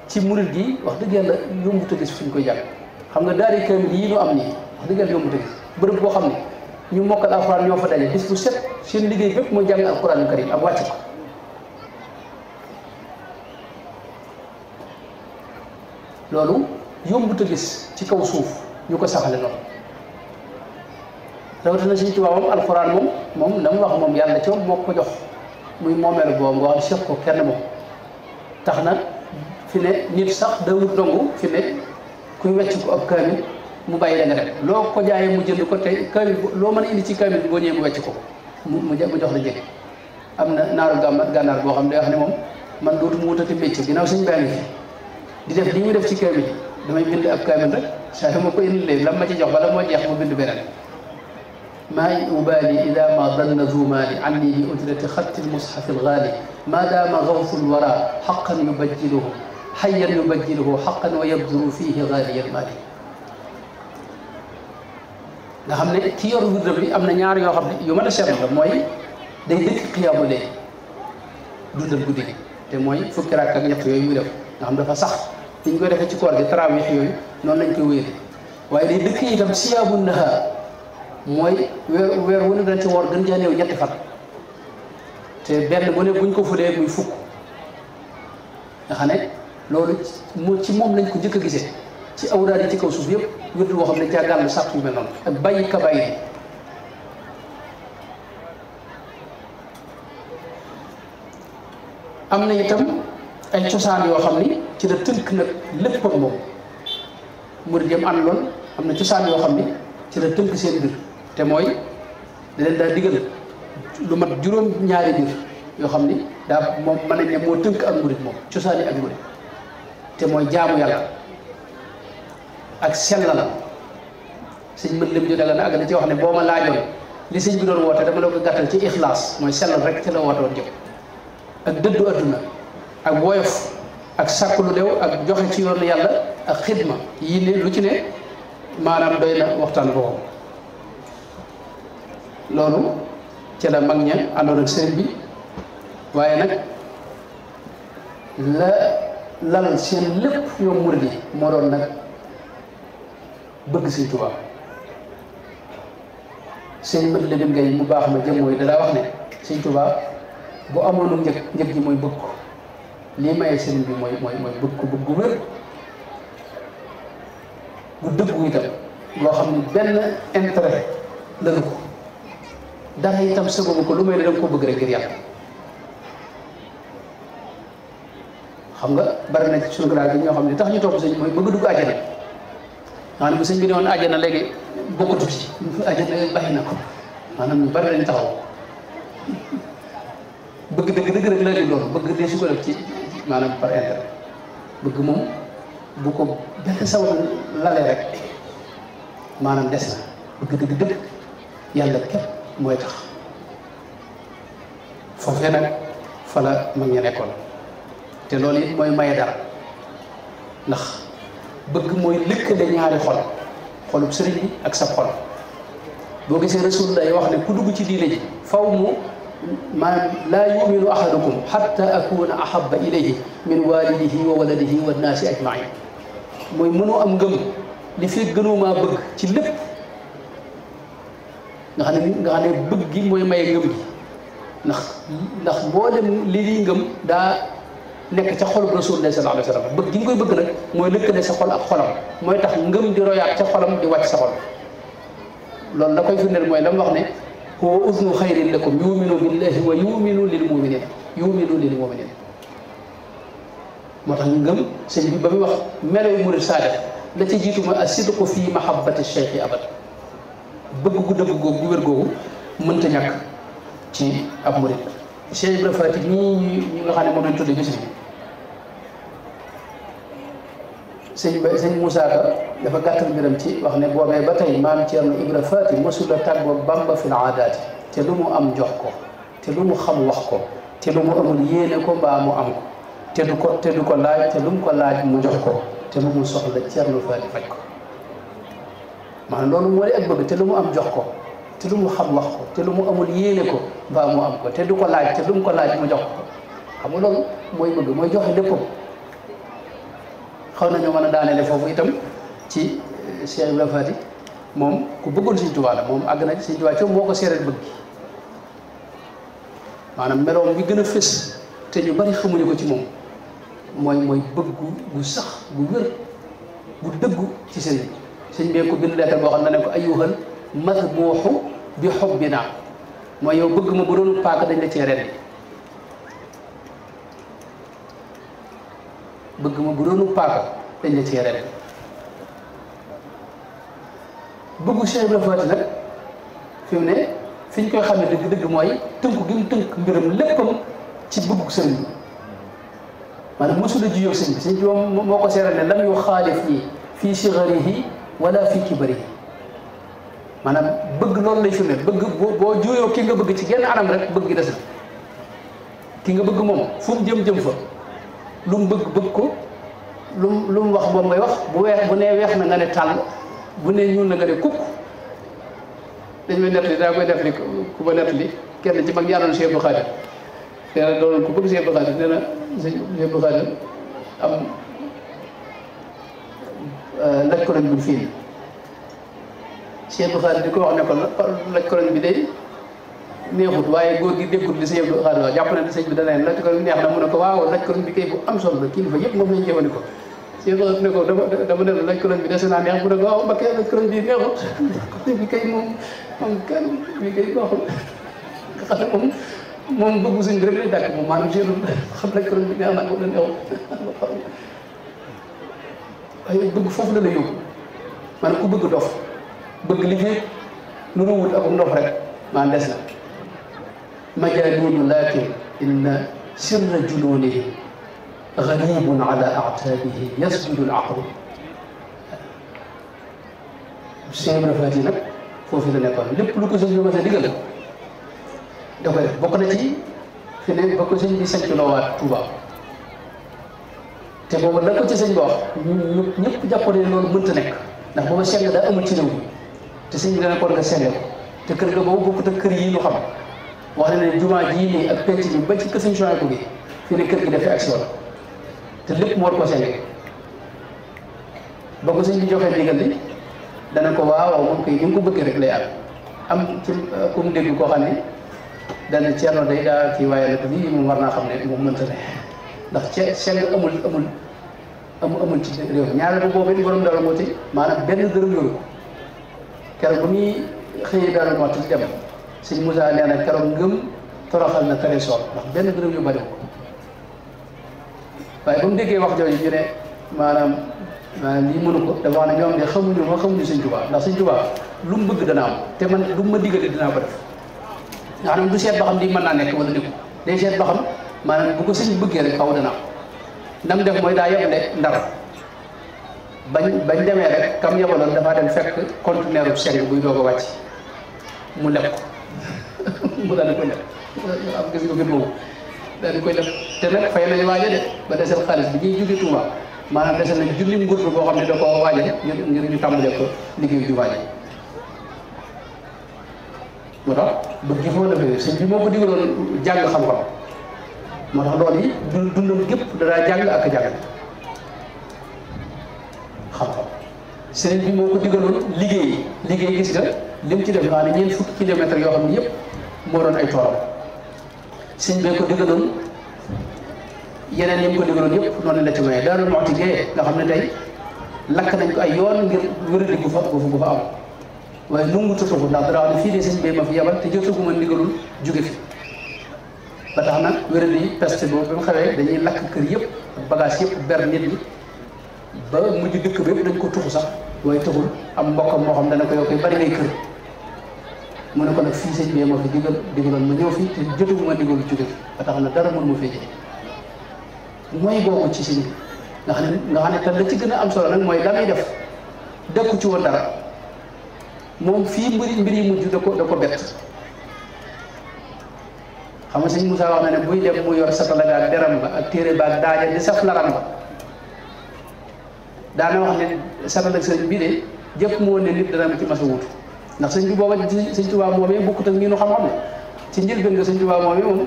ci murid yi wax dëgg yàlla yombut a gis fu ñu koy jàng xam nga daari kaamil yi ñu am nii wax dëgg yàlla yombut a gis bërëb boo xam ne ñu mokkal alxuraan ñoo fa daje bis bu set seen liggéey bépp mooy jàng alxuraanul karim ak wàcc ko loolu yombut a gis ci kaw suuf ñu ko saxale noonu rawatina Sëñ Tuubaa moom alxuraan moom na mu wax moom yàlla ci moom moo ko jox muy moomeelu boobu nga xam ne ko kenn moom tax na fi ne nit sax dawut dongu fi ne kuy wecc ko ab kaamil mu bàyyi la nga dem loo ko jaayee mu jënd ko te kaamil loo mën a indi ci kaamil bi boo ñëwee mu wecc ko mu jox la njëg am na naaru gànnaar boo xam ne day wax ne moom man dootuma wutati métier ginnaaw sëñ baa ngi fi di def li muy def ci kaamil damay bind ab kaamil rek saa yu ma ko indilee lam ma ci jox bala moo jeex mu bind beneen maa ubaali ida ma danna zu maali anni bi ujrati xatti lmushafi algaali ma daama gawsu lwara xaqan yubajjiluhu xayyan yubajjiluhu xaqan wa yabduru fihi gaaliya almaali nga xam ne ki yor wirda bi am na ñaar yoo xam ne yu mën a seetlu la mooy day dëkk xiyaamu lee dundal guddi gi te mooy fukki rakk ak ñett yooyu muy def nga xam dafa sax ni ñu koy defee ci koor gi taraawix yooyu noonu lañ koy wéyale waaye day dëkk itam siyaabu nahaar mooy weer wu ne dañ ci woor gën jaa néew ñetti fan te benn bu ne buñ ko fulee muy fukk nga xam ne loolu ci moom lañ ko njëkk a gisee ci awraad yi ci kaw suuf yëpp wirdu boo xam ne caa gàll sàrt yu mel noonu ak bàyyi kabaay yi am na itam ay cosaan yoo xam ni ci la tënk nag lépp ak moom murid yam ànd lool am na cosaan yoo xam ni ci la tënk seen mbir te mooy da leen daa digal lu mat juróom-ñaari mbir yoo xam ni daa moom mën nañ ne moo tënk ak murid moom cosaan yi ak murid te mooy jaamu yàlla ak sellal sëñ mën lim ju daga na ak na ci wax ne boo ma laajoon li sëñ bi doon woote dama la ko gàttal ci ixlaas mooy sellal rek ci la woote woon jëm ak dëddu adduna ak woyof ak sàkk lu lew ak joxe ci yoonu yàlla ak xidma yii ne lu ci ne maanaam doy na waxtaan boobu loolu ci la mag ña àndoon ak sëriñ bi waaye nag la lal seen lépp ñoom murid yi moo doon nag bëgg Sëñ Tuubaa sëñ mën la dem ngay mu baax ma jëm mooy dalaa wax ne Sëñ Tuubaa bu amoonu njëg ji mooy bëgg ko lii maye sëriñ bi mooy bëgg ko bëgg gu wér gu dëggu itam loo xam ne benn intérêt lanu ko dara itam sababu ko lu may ne danga ko bëgg rek ngir yàlla xam nga bari na ci suñu garaag bi ñoo xam ne tax ñu topp sëñ mooy bëgg dugg àjjana maanaam bu sëñ bi ne woon àjjana léegi bokkatu ci àjjana bàyyi na ko maanaam ñu bari lañ taxaw bëgg dëgg rek la di loolu bëgg dee su ko def ci maanaam par intérêt bëgg moom bu ko benn sabab lalee rek maanaam des na bëgg dëgg yàlla képp mooy tax foofee nag fa la mag ña nekkoon te loolu it mooy maye dara ndax bëgg mooy lëkkale ñaari xolub sëriñ bi ak sa xol boo gisee Rasulullah wax ne ku dugg ci diine ji faw mu maanaam laa yuminu ahadukum hatta akuna ahabba ilayhi min walidihi wa waladihi wa naasi ajmain mooy mënoo am ngëm li fi gënoo maa bëgg ci lépp nga xam ne bëgg gi mooy maye ngëm gi ndax mboolem li liy ngëm daa nekk ca xolub Rasulullah sallallahu alayhi wa sallam bëgg gi nga koy bëgg nag mooy lëkkale sa xol ak xolam mooy tax ngëm di royaat ca xolam di wàcc sa xol loolu la koy firndeel mooy la mu wax ne huwa udnu xayrin lakum yuminu billahi wa yuminu lil muminin moo tax ngëm sëñ bi ba muy wax meloy murid saadiq la ca jiitu ma asidqu fi mahabbati cheikhi abad bëgg gu dëgg googu gu wér googu mënta ñàkk ci ab murid Cheikh Ibra Faati ñi nga xam ne moom lañ tudde bis bi sëñ Moussa Ka dafa gàttal mbiram ci wax ne boobee ba tey maam Ceerno Ibra Faati mosula tàggoo Bamba fil aadaati te lu mu am jox ko te lu mu xam wax ko te lu mu amul yéene ko mbaa mu am ko te du ko laaj te lu mu ko laaj mu jox ko te lu mu soxla Ceerno Faati faj ko maanaam loolu moo di ak bëgg te lu mu am jox ko te lu mu xam wax ko te lu mu amul yéene ko mbaa mu am ko te du ko laaj te lu mu ko laaj mu jox ko xam nga loolu mooy bëgg mooy joxe léppam xaw nañoo mën a daaneele foofu itam ci Cheikh Ibra Faty moom ku bëggoon Sëñ Tuubaa la moom àgg na Sëñ Tuubaa ci moo ko seereel bëgg maanaam meloom bi gën a fës te ñu bari xamuñu ko ci moom mooy bëgg gu sax gu wér gu dëggu ci sëñ bi sëñ bee ko bind leetar boo xam ne ko ayyuhal madbuuxu bi xubbinaa mooy yow bëgg ma bu doonu paaka dañ la cee ren bëgg ma bu doonu paaka dañ la cee ren bëggu Cheikh Ibrahima Faty nag fi mu ne fi ñu koy xamee dëgg-dëgg mooy tënku gi mu tënk mbiram léppam ci bëggu sëñ bi maanaam mosula jiyoo sëñ bi sëñ bi moom moo ko seeral ne lam yu xaalif nii fii sigarihi wala fii kibarihi maanaam bëgg loolu lay fi ne bëgg boo juyoo ki nga bëgg ci genn anam rek bëgg gi des na ki nga bëgg moom fu mu jëm fa lu mu bëgg ko lu mu wax moom ngay wax bu nee weex na nga ne tàll bu nee ñuul na nga ne kukk dañ may nettali daa koy def li ku ma nettali kenn ci mag ñaanoon Cheikh Abdou Khadir nee na doon ku bëgg Cheikh Abdou Khadir nee na Cheikh Abdou Khadir am laj ko lañ buñ fii Cheikh Abdou Khadir di ko wax ne ko laj ko lañ bi day neexut waaye góor gi déggul li Cheikh Abdou Khadir wax jàpp na ne sëñ bi dana leen laj ko lañ neex na mu ne ko waaw laj ko lañ bi kay bu am solo la kilifa yëpp moom lañ jëfandikoo Cheikh Abdou Khadir ne ko dama ne laj ko lañ bi dese naa neex mu ne ko waaw Mbakke laj ko lañ bi neexut bi kay moom kenn bi kay baaxul nga xam ne moom bëggu sëñ bi rek lay dàkk moom maanaam Cheikh xam laj ko lañ bi neex naa ko la neexut waaye bëgg foofu la la yóbbu maanaam ku bëgg dof bëgg liggéey lu nu wut ak ndof rek maa des na majanuunu laakin inna sirra junoonihi garibun ala aataabihi yasjudu al-aqlu Cheikh Ibrahima Faty nag foofu la nekkoon lépp lu ko sëñ bi mas a digal da koy def bokk na ci fi ne ba ko sëñ bi sanc loowaat Touba te boobu la ko ci sëñ bi wax ñëpp jàppoon ne loolu mënta nekk ndax booba seng daa amul ci réew mi te sëñ bi dana kon nga senge ko te kër ga boobu bokkut ak kër yi ñu xam wax na ne jumaa jii nii ak penc bi ba ci kër sëñ Chouaïbou gi fi ne kër gi dafay action te lépp mu war ko senge ba ko sëñ bi joxee ndigal li dana ko waaw moom koy ni nga ko bëggee rek lay am ci ku mu dégg koo xam ne dana Ceerno day daa kii waaye nag lii moom war naa xam ne moom mënta ne ndax seng amul ci réew ñaareel boobu it borom Daaru Muxti maanaam benn dërëm yoru keroog ba muy xëyee Daaru Muxti di dem sëñ Moussa nee na keroog ngëm toroxal na tere sool ndax benn dërëm yu bari ko waaye ba mu déggee wax jooju ñu ne maanaam lii mënu ko dafa wax ne ñoom de xamuñu sëñ Tuubaa ndax sëñ Tuubaa lu mu bëgg dana am te man lu mu ma digale dinaa ko def nga xam ne du seet ba xam lii mën naa nekk wala nekku day seet ba xam maanaam bu ko sëñ bëggee rek xaw dana am nam def mooy daa yeble Ndar bañ demee rek kam yebaloon dafaa dem fekk conteneur bu seng buy doog a wàcc mu leb ko mu daal di koy leb am gis nga gën boobu daal di koy leb te nag fay nañu waaje de ba desal xaalis bi ñuy jóge Touba maanaam desal nañ junni nguur boo xam ne da koo waaje ngir ñu tàmbalee ko liggéey ju waaje moo tax bëgg gi foo defee sëñ bi moo ko digaloon jàng xam-xam moo tax loolu yi dundam gépp danaa jàng ak jàng xam-xam sëriñ bi moo ko digaloon liggéey gis nga lim ci def nga xam ne ñeent fukki kilomètres yoo xam ne yëpp moo doon ay toolam sëriñ bee ko digaloon yeneen yi mu ko digaloon yëpp noonu la ci maye Daaru Muxti gee nga xam ne tey lakk nañ ko ay yoon ngir wéradi gu fa am waaye nungu tutuxu ndax dara wax ne fii de sëriñ bee ma fi yebal te jotaguma ndigalul jóge fi ba tax nag wéradi yi peste boobu bi mu xawee dañuy lakk kër yëpp bagage yëpp ber nit ñi ba mujj dëkk bi yëpp dañ ko tuxu sax waaye taxul am mbokkam moo xam dana ko yow koy bari ngay kër mu ne ko nag fii sëñ bi ma fi digaloon ma ñëw fii te jotaguma ndigalu jóge fi ba tax na dara mën ma fee jëlee mooy boobu ci sëñ bi nga xam ne te la ci gën a am solo nag mooy la muy def dëkku ci woon dara moom fii mbir yi mujj da ko bett xam nga sëñ Moussa wax na ne buy dem mu yor satala ga ak deram ba ak téere ba ak daaja di saf laram ba daana wax ne satala ak sëñ bii de jëpp mu woon ne nit dana ma ci mas a wutu ndax sëñ bi booba sëñ Tuubaa moomee bokkut ak ñi nu xam-xam ne ci njëlbéen nga sëñ Tuubaa moomee moom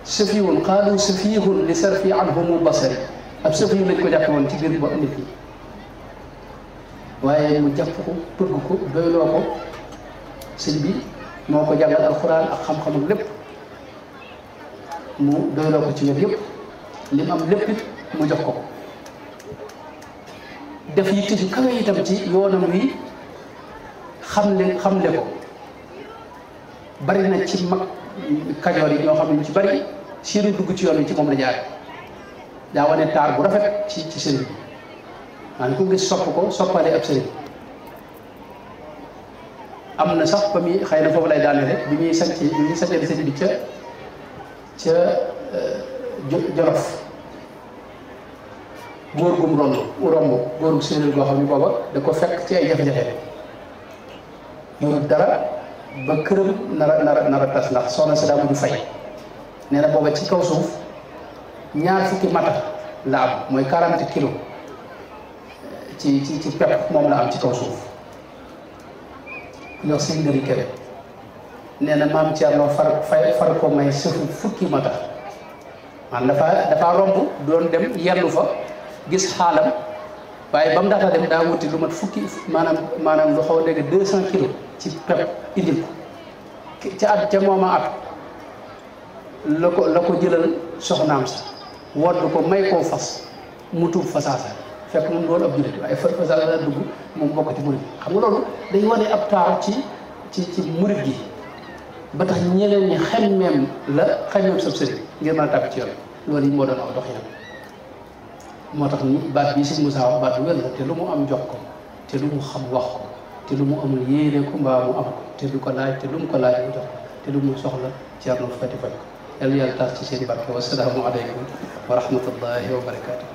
safihun qaalu safihun li sarfi anhumu basari ab safiyu lañ ko jàppe woon ci biir ba nit ñi waaye mu jàpp ko bëgg ko doyloo ko. sëñ bi moo ko jàngal alxuraan ak xam-xam ak lépp mu doyloo ko ci wet yëpp li mu am lépp it mu jox ko def yitte ju kawe itam ci yoonam wi xamle ko bari na ci mag kajoor yi ñoo xam ne ñu ci bari seenu dugg ci yoon wi ci moom la jaar daa wane taar bu rafet ci sëriñ bi maanaam ku gis sopp ko soppale ab sëriñ am na sax ba muy xëy na foofu lay daane rek bi muy sañcee sëñ bi ca Jolof góor gum romb góor gu séeréer goo xam ne booba da ko fekk ci ay jafe-jafe yoonu dara ba këram nar a tas ndax soxna si daa mujj fay nee na booba ci kaw suuf 20 mata la am mooy 40 kilos ci pepp moom la am ci kaw suuf ñoo sëñ Ndari Kebe nee na maam Thierno far ko may sëfu fukki mata man dafa romb doon dem yendu fa gis xaalam waaye ba mu daata dem daa wuti lu mat fukki maanaam lu xaw a dégg 200 kilos ci pepp indil ko ca mooma at la ko jëlal soxnaam sa wodd ko may koo fas mu tuub fasaasa fekk moom doon ab jullit waaye fasaasa la dugg moom bokk ci murid xam nga loolu day wane ab taar ci murid gi ba tax ñeneen ñi xemmeem sab sëriñ ngir mën a tàbbi ci yoon loolu yi moo doon aw dox yam moo tax ni baat bii Sëñ Moussa wax baat bu wér la te lu mu am jox ko te lu mu xam wax ko te lu mu amul yéene ko mbaa mu am ko te du ko laaj te lu mu ko laaj mu jox ko te lu mu soxla ci Ceerno fati faj ko yàlla yàlla taas ci seen barke wasalaamu aleykum wa rahmatullahi wa barakaatu.